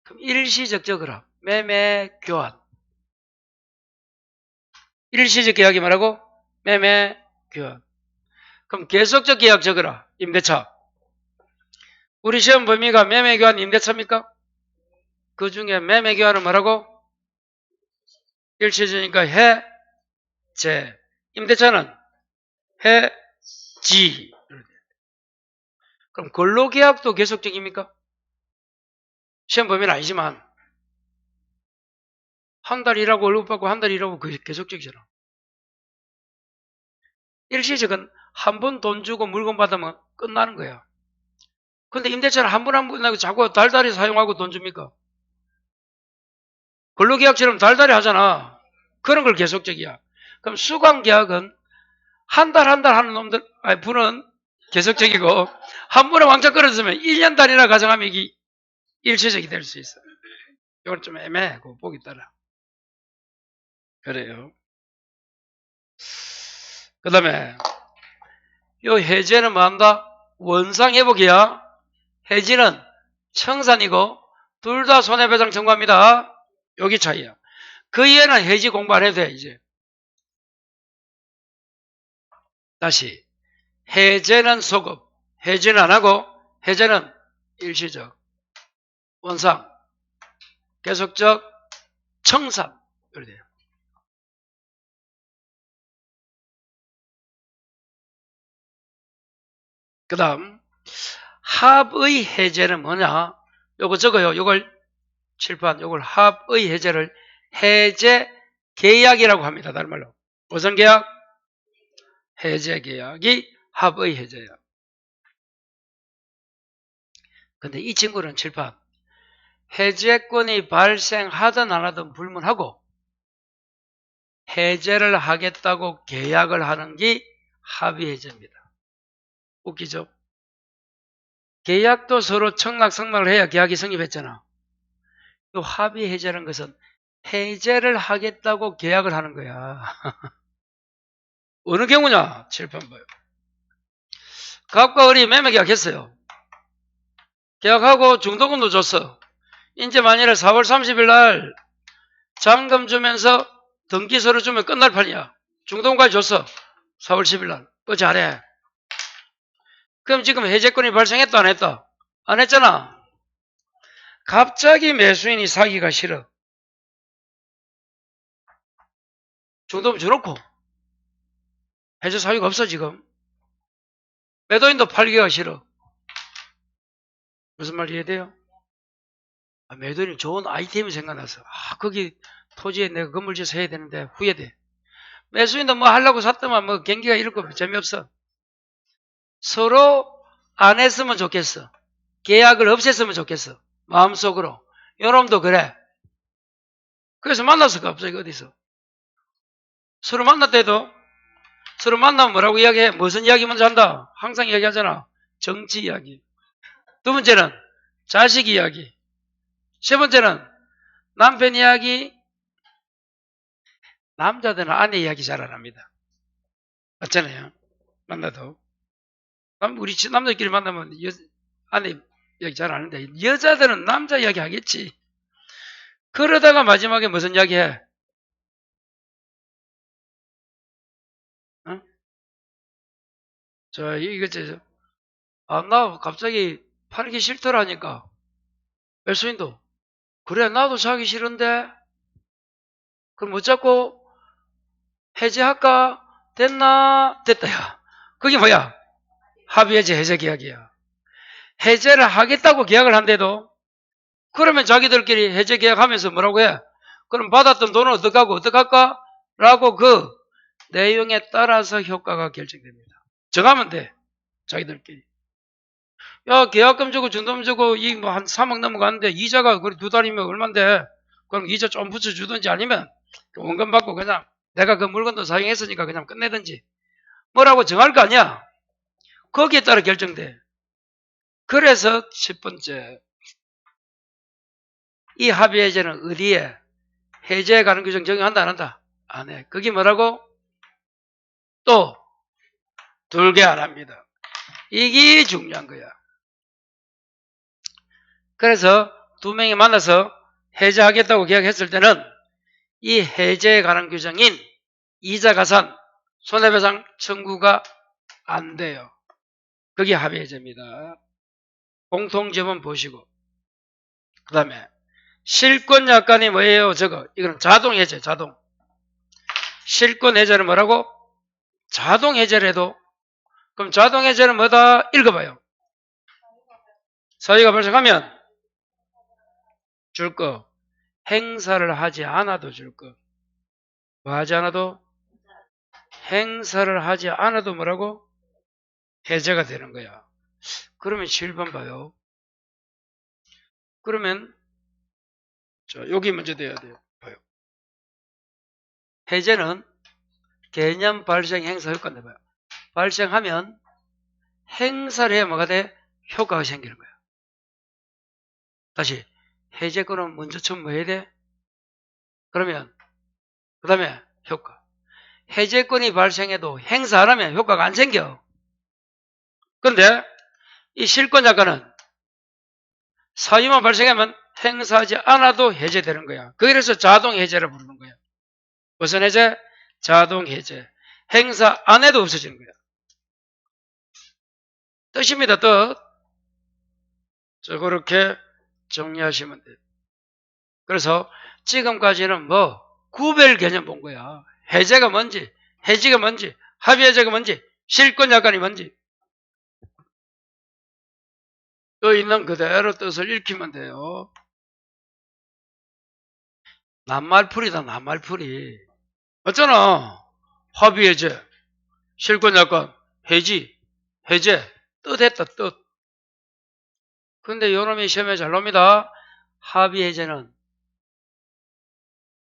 그럼 일시적 적으라. 매매 교환. 일시적 계약이 뭐라고? 매매 교환. 그럼 계속적 계약 적으라. 임대차. 우리 시험 범위가 매매 교환 임대차입니까? 그 중에 매매 교환은 뭐라고? 일시적이니까 해제. 임대차는 해지. 그럼 근로계약도 계속적입니까? 시험 범위는 아니지만 한 달 일하고 월급 받고 한 달 일하고 그게 계속적이잖아. 일시적은 한 번 돈 주고 물건 받으면 끝나는 거야. 근데 임대차는 한 번 한 번 끝나고 자꾸 달달이 사용하고 돈 줍니까? 근로계약처럼 달달이 하잖아. 그런 걸 계속적이야. 그럼 수강계약은 한 달 한 달 하는 놈들, 분은 계속적이고 한 번에 왕창 끌어주면 1년 단위나 가정하면 이게 일시적이 될 수 있어. 이건 좀 애매해. 그 보기 따라. 그래요. 그 다음에 요 해제는 뭐 한다? 원상회복이야. 해지는 청산이고 둘 다 손해배상 청구합니다. 여기 차이야. 그 이해는 해지 공부 안 해도 돼. 이제 다시 해제는 소급, 해지는 안 하고 해제는 일시적, 원상, 계속적, 청산 이렇게 돼요. 그 다음 합의 해제는 뭐냐? 요거 적어요. 요걸 칠판, 요걸 합의 해제를 해제 계약이라고 합니다. 다른 말로 무슨 계약? 해제 계약이 합의 해제야. 근데 이 친구는 칠판 해제권이 발생하든 안 하든 불문하고 해제를 하겠다고 계약을 하는 게 합의 해제입니다. 웃기죠? 계약도 서로 청락성락을 해야 계약이 성립했잖아. 이 합의 해제라는 것은 해제를 하겠다고 계약을 하는 거야. 어느 경우냐? 칠판 봐요. 갑과 을이 매매 계약했어요. 계약하고 중도금도 줬어. 이제 만일에 4월 30일 날 잔금 주면서 등기서류 주면 끝날 판이야. 중도금까지 줬어. 4월 10일 날. 어제 안 해. 그럼 지금 해제권이 발생했다 안 했다? 안 했잖아. 갑자기 매수인이 사기가 싫어. 중도금 줘놓고 해제 사유가 없어 지금. 매도인도 팔기가 싫어. 무슨 말 이해돼요? 매도인이 좋은 아이템이 생각나서 거기 토지에 내가 건물 지어서 해야 되는데 후회돼. 매수인도 뭐 하려고 샀더만 뭐 경기가 이렇고 재미없어. 서로 안 했으면 좋겠어. 계약을 없앴으면 좋겠어. 마음속으로. 여러분도 그래. 그래서 만났어 갑자기 어디서. 서로 만났대도 서로 만나면 뭐라고 이야기해? 무슨 이야기 먼저 한다? 항상 이야기하잖아. 정치 이야기. 두 번째는 자식 이야기. 세 번째는 남편 이야기. 남자들은 아내 이야기 잘 안 합니다. 맞잖아요. 만나도. 우리 남자끼리 만나면 아내 이야기 잘 안 하는데 여자들은 남자 이야기 하겠지. 그러다가 마지막에 무슨 이야기 해? 어? 이거지. 나 갑자기 팔기 싫더라니까. 매수인도. 그래, 나도 사기 싫은데? 그럼 어쩌고 해제할까? 됐나? 됐다, 야. 그게 뭐야? 합의해제 해제 계약이야. 해제를 하겠다고 계약을 한대도, 그러면 자기들끼리 해제 계약하면서 뭐라고 해? 그럼 받았던 돈은 어떡하고, 어떡할까? 라고 그 내용에 따라서 효과가 결정됩니다. 정하면 돼. 자기들끼리. 야, 계약금 주고 중도금 주고 이 뭐 한 3억 넘어가는데 이자가 그래 2달이면 얼만데 그럼 이자 좀 붙여주든지 아니면 원금 받고 그냥 내가 그 물건도 사용했으니까 그냥 끝내든지 뭐라고 정할 거 아니야. 거기에 따라 결정돼. 그래서 첫 번째 이 합의 해제는 어디에 해제에 관한 규정 적용한다 안 한다? 안 해. 그게 뭐라고? 또 돌게 안 합니다. 이게 중요한 거야. 그래서 두 명이 만나서 해제하겠다고 계약했을 때는 이 해제에 관한 규정인 이자가산, 손해배상 청구가 안 돼요. 그게 합의해제입니다. 공통점은 보시고. 그 다음에 실권약관이 뭐예요? 저거. 이거는 자동해제, 자동. 실권해제는 뭐라고? 자동해제를 해도. 그럼 자동해제는 뭐다? 읽어봐요. 사유가 발생하면 줄 거. 행사를 하지 않아도 줄 거. 뭐 하지 않아도? 행사를 하지 않아도 뭐라고? 해제가 되는 거야. 그러면 7번 봐요. 그러면 자, 여기 문제 돼야 돼요. 봐요. 해제는 개념 발생 행사 효과인데 봐요. 발생하면 행사를 해야 뭐가 돼? 효과가 생기는 거야. 다시 해제권은 먼저 처음 뭐 해야 돼? 그러면 그 다음에 효과. 해제권이 발생해도 행사 안 하면 효과가 안 생겨. 근데 이 실권자가는 사유만 발생하면 행사하지 않아도 해제되는 거야. 그래서 자동 해제를 부르는 거야. 무슨 해제? 자동 해제. 행사 안 해도 없어지는 거야. 뜻입니다. 뜻. 자, 그렇게 정리하시면 돼요. 그래서 지금까지는 뭐 구별 개념 본 거야. 해제가 뭔지, 해지가 뭔지, 합의해제가 뭔지, 실권약관이 뭔지. 또 있는 그대로 뜻을 읽히면 돼요. 낱말풀이다, 낱말풀이. 맞잖아. 합의해제, 실권약관, 해지, 해제, 뜻했다, 뜻. 근데 요놈이 시험에 잘 놉니다. 합의해제는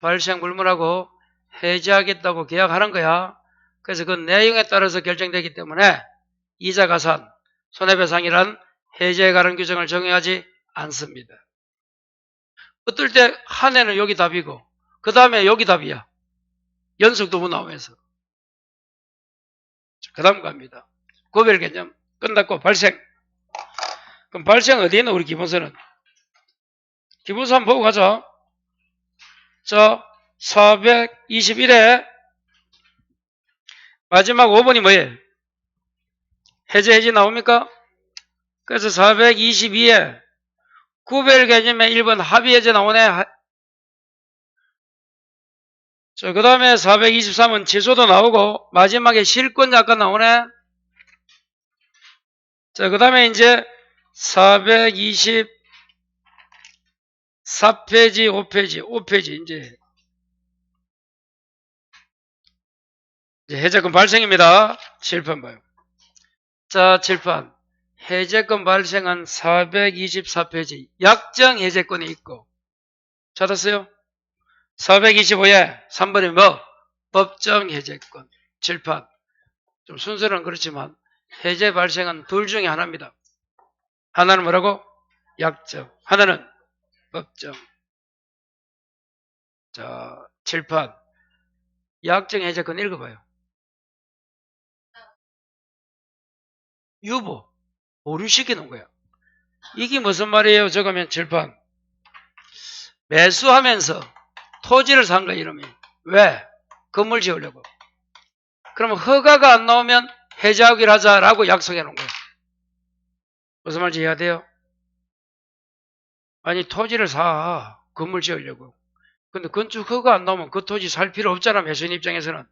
발생 불문하고 해제하겠다고 계약하는 거야. 그래서 그 내용에 따라서 결정되기 때문에 이자가산, 손해배상이란 해제에 관한 규정을 정의하지 않습니다. 어떨 때 한 해는 여기 답이고 그 다음에 여기 답이야. 연속도구 나오면서. 그 다음 갑니다. 구별 개념 끝났고 발생. 그럼 발생 어디에 있나 우리 기본서는? 기본서 한번 보고 가자. 자, 421에 마지막 5번이 뭐예요? 해제 나옵니까? 그래서 422에 구별 개념의 1번 합의해제 나오네. 자, 그 다음에 423은 취소도 나오고 마지막에 실권약관 나오네. 자, 그 다음에 이제 424페이지, 5페이지 이제 해제권 발생입니다. 7판 봐요. 자, 7판. 해제권 발생한 424페이지 약정 해제권이 있고 찾았어요? 425에 3번이 뭐? 법정 해제권. 7판. 좀 순서는 그렇지만 해제 발생한 둘 중에 하나입니다. 하나는 뭐라고? 약정. 하나는 법정. 자, 7판. 약정 해제권 읽어봐요. 유보. 보류시키는 거야. 이게 무슨 말이에요? 적으면 7판. 매수하면서 토지를 산 거야, 이름이. 왜? 건물 지으려고. 그러면 허가가 안 나오면 해제하기로 하자라고 약속해 놓은 거야. 무슨 말인지 이해가 돼요? 아니, 토지를 사. 건물 지으려고. 근데 건축 허가 안 나오면 그 토지 살 필요 없잖아, 매수인 입장에서는.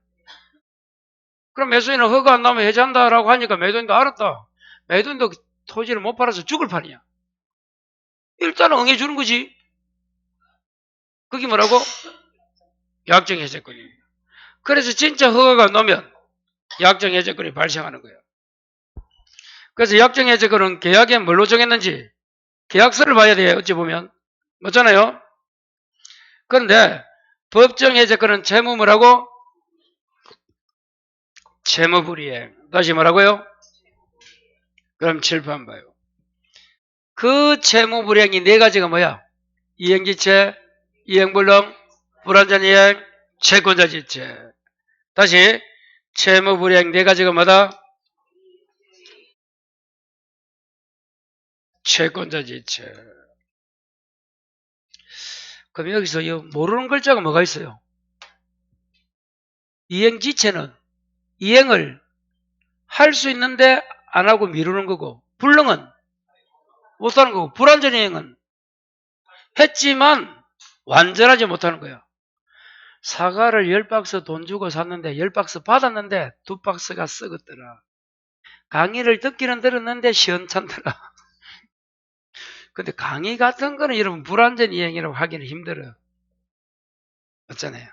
그럼 매수인은 허가 안 나오면 해제한다라고 하니까 매도인도 알았다. 매도인도 토지를 못 팔아서 죽을 판이야. 일단은 응해주는 거지. 그게 뭐라고? 약정 해제권입니다. 그래서 진짜 허가가 안 나오면 약정 해제권이 발생하는 거예요. 그래서 약정 해제권은 계약에 뭘로 정했는지 계약서를 봐야 돼요. 어찌 보면. 맞잖아요? 그런데 법정 해제권은 채무 뭐라고? 채무불이행. 다시 뭐라고요? 그럼 7판 봐요. 그 채무불이행이 네 가지가 뭐야? 이행지체, 이행불능, 불완전이행, 채권자지체. 다시 채무불이행 네 가지가 뭐다? 채권자 지체. 그럼 여기서 모르는 글자가 뭐가 있어요? 이행지체는 이행을 할 수 있는데 안 하고 미루는 거고, 불능은 못하는 거고, 불완전 이행은 했지만 완전하지 못하는 거야. 사과를 10박스 돈 주고 샀는데 10박스 받았는데 2박스가 썩었더라. 강의를 듣기는 들었는데 시원찮더라. 근데 강의 같은 거는 여러분 불완전 이행이라고 하기는 힘들어요. 맞잖아요.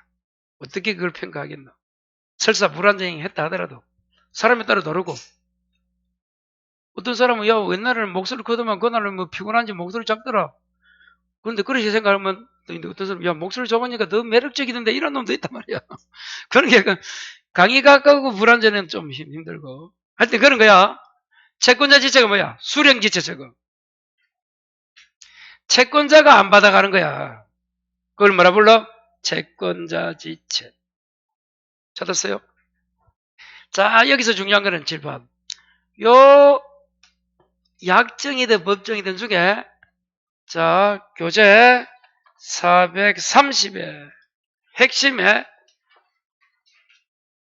어떻게 그걸 평가하겠노? 설사 불완전 이행 했다 하더라도 사람에 따라 다르고, 어떤 사람은 야 옛날에는 목소리 커도만 그날은 뭐 피곤한지 목소리 작더라. 그런데 그렇게 생각하면 어떤 사람 야 목소리 좋으니까 더 매력적이던데 이런 놈도 있단 말이야. 그런 게 강의 가까우고 불완전은 좀 힘들고. 하여튼 그런 거야. 채권자 지체가 뭐야? 수령 지체 저거. 채권자가 안 받아가는 거야. 그걸 뭐라 불러? 채권자 지체. 찾았어요? 자, 여기서 중요한 거는 7번. 요 약정이든 법정이든 중에 자, 교재 430의 핵심에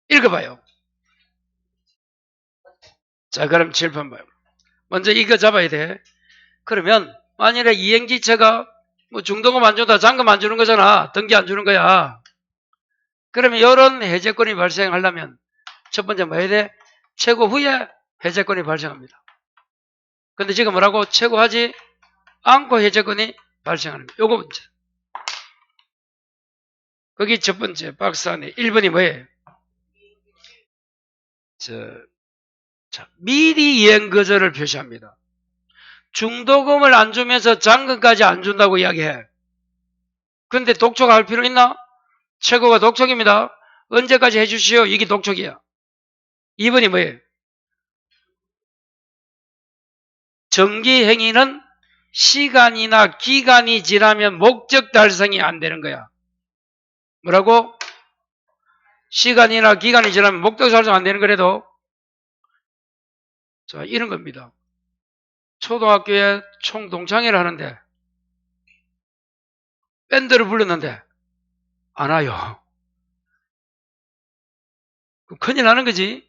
읽어봐요. 자, 그럼 7번 봐요. 먼저 이거 잡아야 돼. 그러면 만일에 이행지체가 뭐 중도금 안 준다, 잔금 안 주는 거잖아. 등기 안 주는 거야. 그러면 이런 해제권이 발생하려면 첫 번째 뭐 해야 돼? 최고 후에 해제권이 발생합니다. 근데 지금 뭐라고? 최고하지 않고 해제권이 발생하는 거예요. 요거 문제. 거기 첫 번째 박스 안에 1번이 뭐예요? 미리 이행 거절을 표시합니다. 중도금을 안 주면서 잔금까지 안 준다고 이야기해. 근데 독촉 할 필요 있나? 최고가 독촉입니다. 언제까지 해주시오? 이게 독촉이야. 2번이 뭐예요? 정기행위는 시간이나 기간이 지나면 목적 달성이 안 되는 거야. 뭐라고? 시간이나 기간이 지나면 목적 달성 안 되는 거래도 자 이런 겁니다. 초등학교에 총동창회를 하는데 밴드를 불렀는데 안 와요. 그럼 큰일 나는 거지.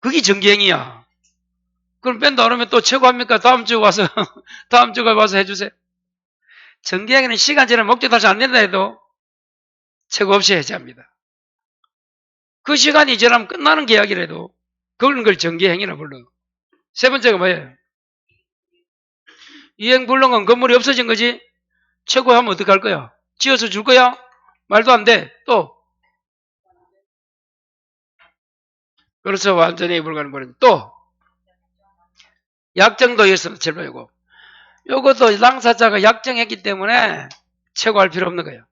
그게 정기행위야. 그럼 밴드 안 오면 또 최고합니까? 다음 주에 와서 다음 주에 와서 해주세요. 정기행위는 시간 지나면 목적 달성 안 된다 해도 최고 없이 해제합니다. 그 시간이 지나면 끝나는 계약이라도 그런 걸 정기행위라 불러. 세 번째가 뭐예요? 이행불능은 건물이 없어진 거지. 최고하면 어떡할 거야? 지어서 줄 거야? 말도 안 돼. 또 그래서 완전히 불가능한 또 약정도 있습니다. 제발 요것도 당사자가 약정했기 때문에 최고할 필요 없는 거예요.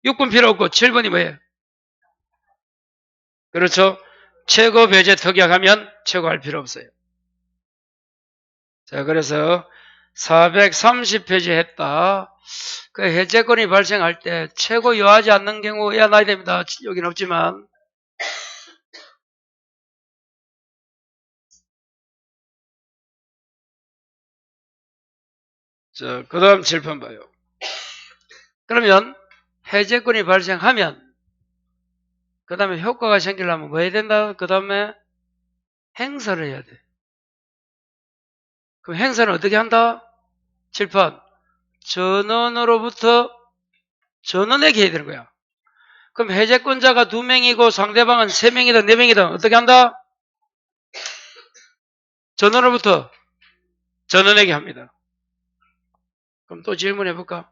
6번 필요 없고 7번이 뭐예요? 그렇죠. 최고 배제 특약하면 최고할 필요 없어요. 자, 그래서 430페이지 했다. 그 해제권이 발생할 때 최고 요하지 않는 경우 해놔야 됩니다. 여기는 없지만. 자, 그 다음 7번 봐요. 그러면 해제권이 발생하면 그 다음에 효과가 생기려면 뭐 해야 된다? 그 다음에 행사를 해야 돼. 그럼 행사는 어떻게 한다? 7번 전원으로부터 전원에게 해야 되는 거야. 그럼 해제권자가 2명이고 상대방은 3명이다 4명이다 어떻게 한다? 전원으로부터 전원에게 합니다. 그럼 또 질문해볼까?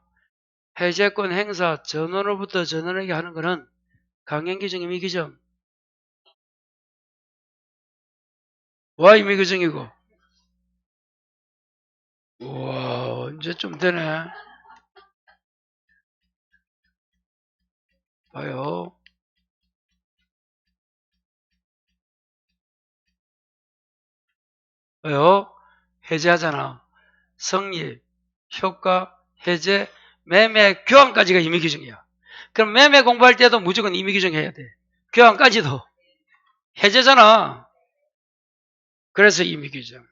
해제권 행사 전원으로부터 전원에게 하는 거는 강행규정 임의규정 와 임의규정이고 우와 언제쯤 되네. 봐요. 봐요. 해제하잖아. 성립, 효과, 해제, 매매, 교환까지가 임의규정이야. 그럼 매매 공부할 때도 무조건 임의규정 해야 돼. 교환까지도. 해제잖아. 그래서 임의규정.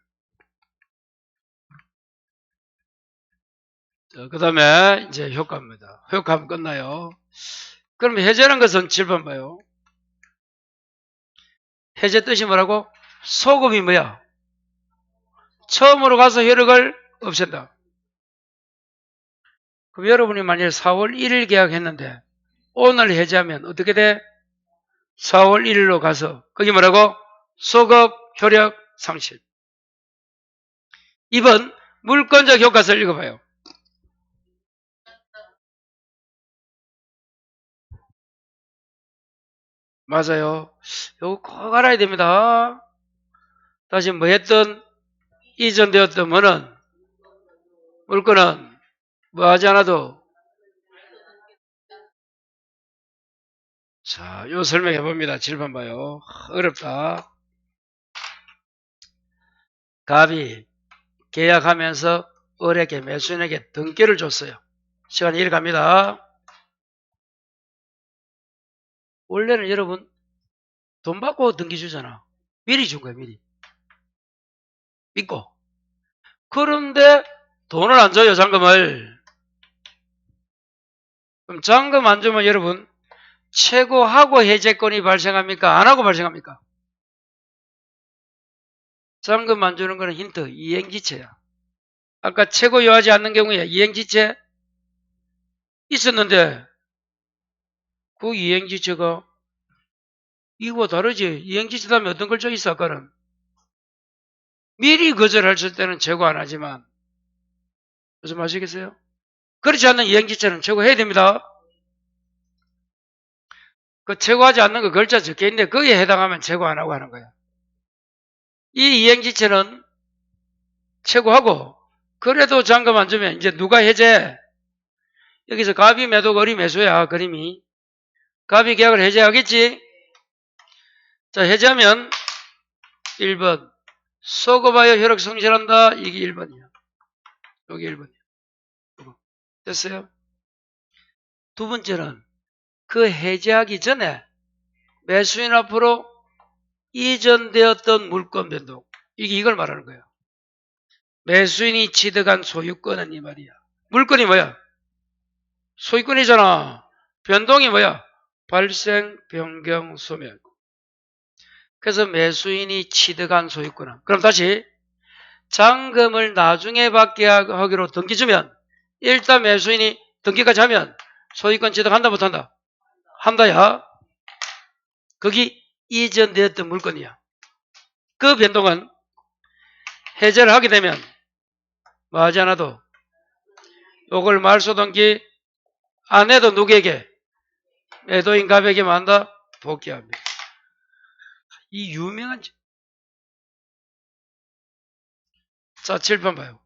그 다음에 이제 효과입니다. 효과하면 끝나요. 그럼 해제하는 것은 7번 봐요. 해제 뜻이 뭐라고? 소급이 뭐야? 처음으로 가서 효력을 없앤다. 그럼 여러분이 만일 4월 1일 계약했는데 오늘 해제하면 어떻게 돼? 4월 1일로 가서 거기 뭐라고? 소급 효력 상실. 2번 물권적 효과서를 읽어봐요. 맞아요. 이거 꼭 알아야 됩니다. 다시 뭐 했던 이전되었던 뭐는 물건은 뭐 하지 않아도 자, 요 설명해 봅니다. 7번 봐요. 어렵다. 갑이 계약하면서 을에게 매수인에게 등기를 줬어요. 시간 1 갑니다. 원래는 여러분 돈 받고 등기 주잖아. 미리 준 거야, 미리. 믿고. 그런데 돈을 안 줘요, 잔금을. 그럼 잔금 안 주면 여러분 최고하고 해제권이 발생합니까? 안 하고 발생합니까? 잔금 안 주는 거는 힌트, 이행지체야. 아까 최고 요하지 않는 경우에 이행지체 있었는데 그 이행지체가 이거와 다르지. 이행지체 다음에 어떤 글자 있어? 아까는 미리 거절했을 때는 최고 안 하지만 무슨 말이겠어요? 그렇지 않는 이행지체는 최고해야 됩니다. 그 최고하지 않는 거 글자 적혀있는데 거기에 해당하면 최고 안 하고 하는 거야. 이 이행지체는 최고하고 그래도 잔금 안 주면 이제 누가 해제? 여기서 갑이 매도 을이 매수야. 그림이. 갑이 계약을 해제하겠지? 자, 해제하면 1번 소급하여 효력 성실한다. 이게 1번이야. 여기 1번이야. 됐어요? 두 번째는 그 해제하기 전에 매수인 앞으로 이전되었던 물권 변동. 이걸 말하는 거예요. 매수인이 취득한 소유권은 이 말이야. 물권이 뭐야? 소유권이잖아. 변동이 뭐야? 발생, 변경, 소멸. 그래서 매수인이 취득한 소유권은 그럼 다시 잔금을 나중에 받게 하기로 등기 주면 일단 매수인이 등기까지 하면 소유권 취득한다 못한다? 한다야. 거기 이전되었던 물건이야. 그 변동은 해제를 하게 되면 뭐 하지 않아도 요걸 말소 등기 안 해도 누구에게? 매도인 갑에게만 한다? 복귀합니다. 이 유명한 자 7번 봐요.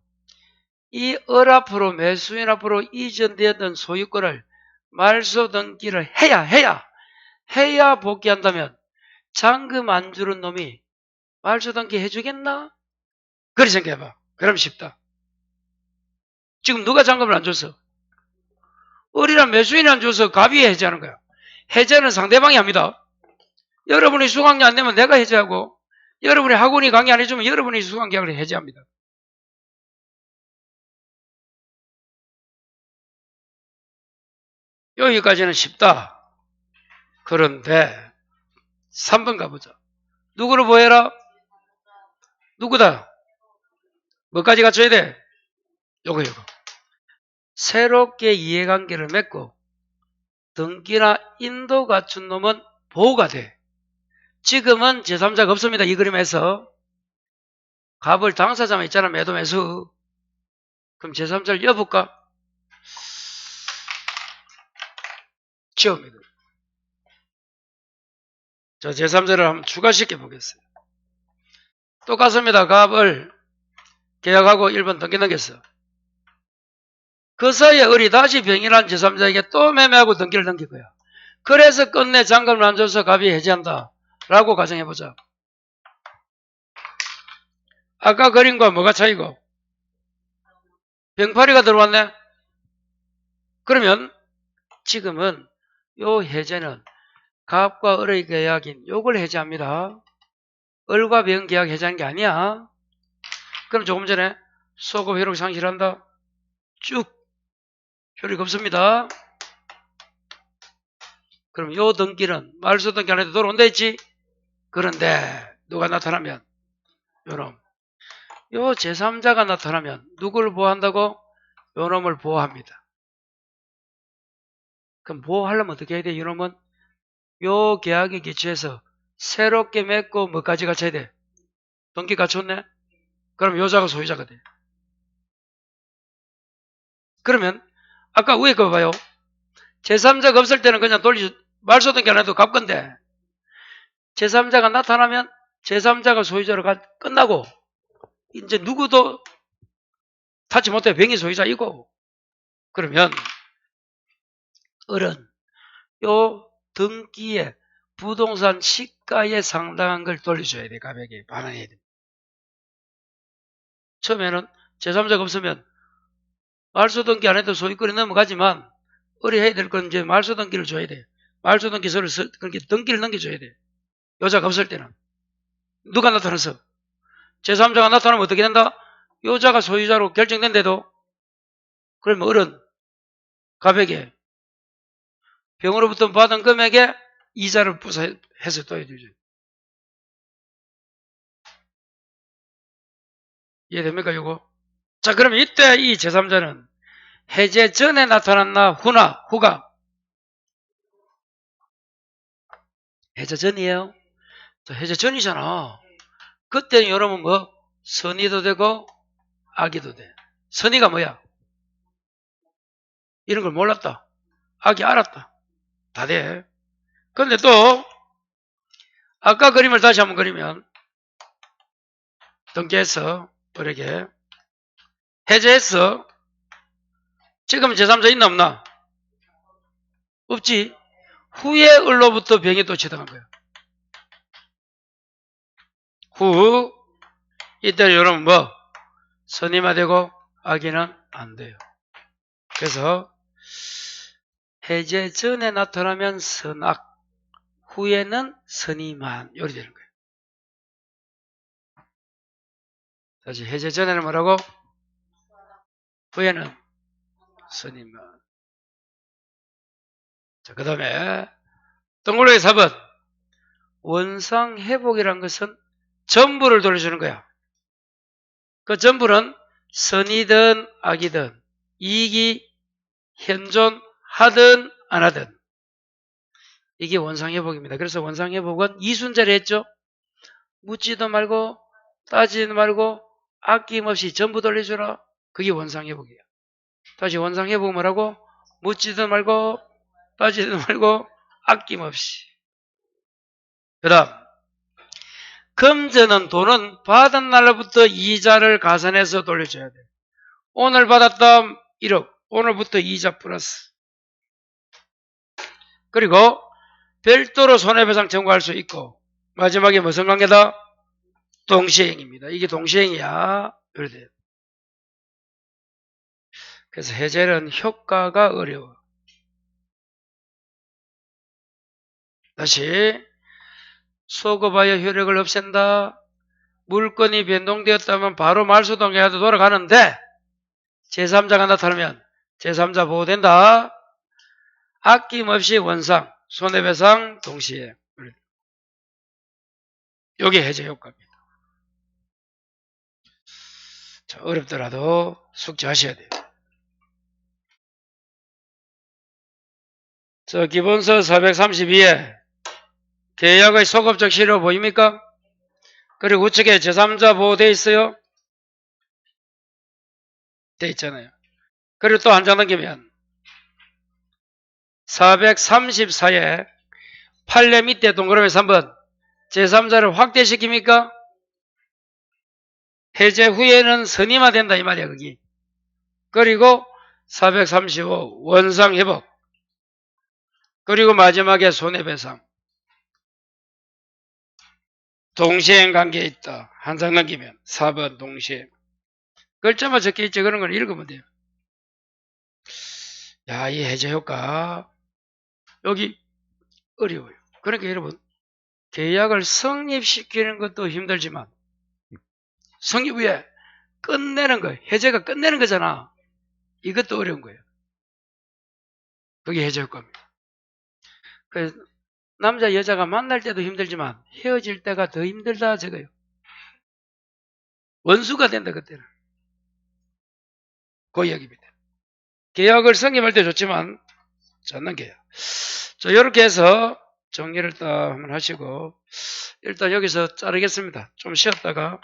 이 을 앞으로 매수인 앞으로 이전되었던 소유권을 말소 등기를 해야 복귀한다면 잔금 안 주는 놈이 말소 등기 해주겠나? 그렇게 생각해봐. 그럼 쉽다. 지금 누가 잔금을 안 줬어? 을이랑 매수인이 안 줘서 갑이 해제하는 거야. 해제는 상대방이 합니다. 여러분이 수강계 안 내면 내가 해제하고 여러분이 학원이 강의 안 해주면 여러분이 수강계약을 해제합니다. 여기까지는 쉽다. 그런데 3번 가보자. 누구를 보여라? 누구다? 뭐까지 갖춰야 돼? 요거. 새롭게 이해관계를 맺고 등기나 인도 갖춘 놈은 보호가 돼. 지금은 제3자가 없습니다. 이 그림에서. 갑을 당사자만 있잖아. 매도 매수. 그럼 제3자를 여볼까? 지웁니다. 자, 제3자를 한번 추가시켜 보겠어요. 똑같습니다. 갑을 계약하고 1번 등기 넘겼어. 그 사이에 을이 다시 병인한 제3자에게 또 매매하고 등기를 넘길 거야. 그래서 끝내 잔금을 안 줘서 갑이 해제한다. 라고 가정해보자. 아까 그림과 뭐가 차이고? 병파리가 들어왔네? 그러면 지금은 요 해제는 갑과 을의 계약인 요걸 해제합니다. 을과 병 계약 해제한 게 아니야. 그럼 조금 전에 소급 효력 상실한다. 쭉 효력이 없습니다. 그럼 요 등기는 말소 등기 안에도 들어온다 했지? 그런데 누가 나타나면 요놈 요 제3자가 나타나면 누구를 보호한다고? 요놈을 보호합니다. 그럼 보호하려면 어떻게 해야 돼? 요놈은 요 계약에 기초해서 새롭게 맺고 뭐까지 갖춰야 돼? 등기 갖췄네? 그럼 요자가 소유자가 돼. 그러면 아까 위에 거 봐요. 제3자가 없을 때는 그냥 말소 등기 안 해도 갚건데 제3자가 나타나면 제3자가 소유자로 끝나고 이제 누구도 타치 못해 병이 소유자이고 그러면 을은 요 등기에 부동산 시가에 상당한 걸 돌려줘야 돼. 가격에 반환해야 돼. 처음에는 제3자가 없으면 말소 등기 안 해도 소유권이 넘어가지만 을이 해야 될 건 이제 말소 등기를 줘야 돼. 말소 등기서를 그렇게 등기를 넘겨줘야 돼. 여자가 없을 때는 누가 나타나서 제3자가 나타나면 어떻게 된다? 여자가 소유자로 결정된데도 그러면 을은 가백에 병으로부터 받은 금액에 이자를 부서해서 또 해주죠. 이해됩니까 이거? 자 그러면 이때 이 제3자는 해제 전에 나타났나 후가? 해제 전이에요. 해제 전이잖아. 그때는 여러분 뭐 선의도 되고 악의도 돼. 선의가 뭐야? 이런 걸 몰랐다. 악이 알았다. 다 돼. 근데 또 아까 그림을 다시 한번 그리면 등기해서 을에게 해제했어. 지금 제3자 있나 없나? 없지. 후에 을로부터 병이 또 치당한 거야. 후 이때 여러분 뭐 선의만 되고 악의는 안 돼요. 그래서 해제 전에 나타나면 선악, 후에는 선의만 요리 되는 거예요. 다시 해제 전에는 뭐라고? 후에는 선의만. 자, 그 다음에 동그라미 4번 원상회복이란 것은 전부를 돌려주는 거야. 그 전부는 선이든 악이든 이익이 현존하든 안 하든 이게 원상회복입니다. 그래서 원상회복은 이순자를 했죠. 묻지도 말고 따지지도 말고 아낌없이 전부 돌려주라. 그게 원상회복이에요. 다시 원상회복 뭐라고? 묻지도 말고 따지지도 말고 아낌없이. 그 다음 금전은 돈은 받은 날로부터 이자를 가산해서 돌려줘야 돼. 오늘 받았다 1억 오늘부터 이자 플러스. 그리고 별도로 손해배상 청구할 수 있고 마지막에 무슨 관계다? 동시행입니다. 이게 동시행이야. 이렇게. 그래서 해제는 효과가 어려워. 다시 소급하여 효력을 없앤다. 물건이 변동되었다면 바로 말소동의하도 돌아가는데 제3자가 나타나면 제3자 보호된다. 아낌없이 원상, 손해배상 동시에. 이게 해제 효과입니다. 자, 어렵더라도 숙지하셔야 돼요. 저 기본서 432에 계약의 소급적 실효 보입니까? 그리고 우측에 제3자 보호되어 있어요? 돼 있잖아요. 그리고 또 한 장 넘기면 434에 판례 밑에 동그라미 3번 제3자를 확대시킵니까? 해제 후에는 선임화된다 이 말이야 거기. 그리고 435 원상회복. 그리고 마지막에 손해배상. 동시행 관계에 있다. 한 장 넘기면 4번 동시행. 글자만 적혀있지 그런 걸 읽으면 돼요. 야, 이 해제 효과 여기 어려워요. 그러니까 여러분 계약을 성립시키는 것도 힘들지만 성립 후에 끝내는 거, 해제가 끝내는 거잖아. 이것도 어려운 거예요. 그게 해제 효과입니다. 그래서 남자 여자가 만날 때도 힘들지만 헤어질 때가 더 힘들다 저거요. 원수가 된다 그때는. 그 이야기입니다. 계약을 성립할 때 좋지만 전난 계약. 자, 이렇게 해서 정리를 딱 한번 하시고 일단 여기서 자르겠습니다. 좀 쉬었다가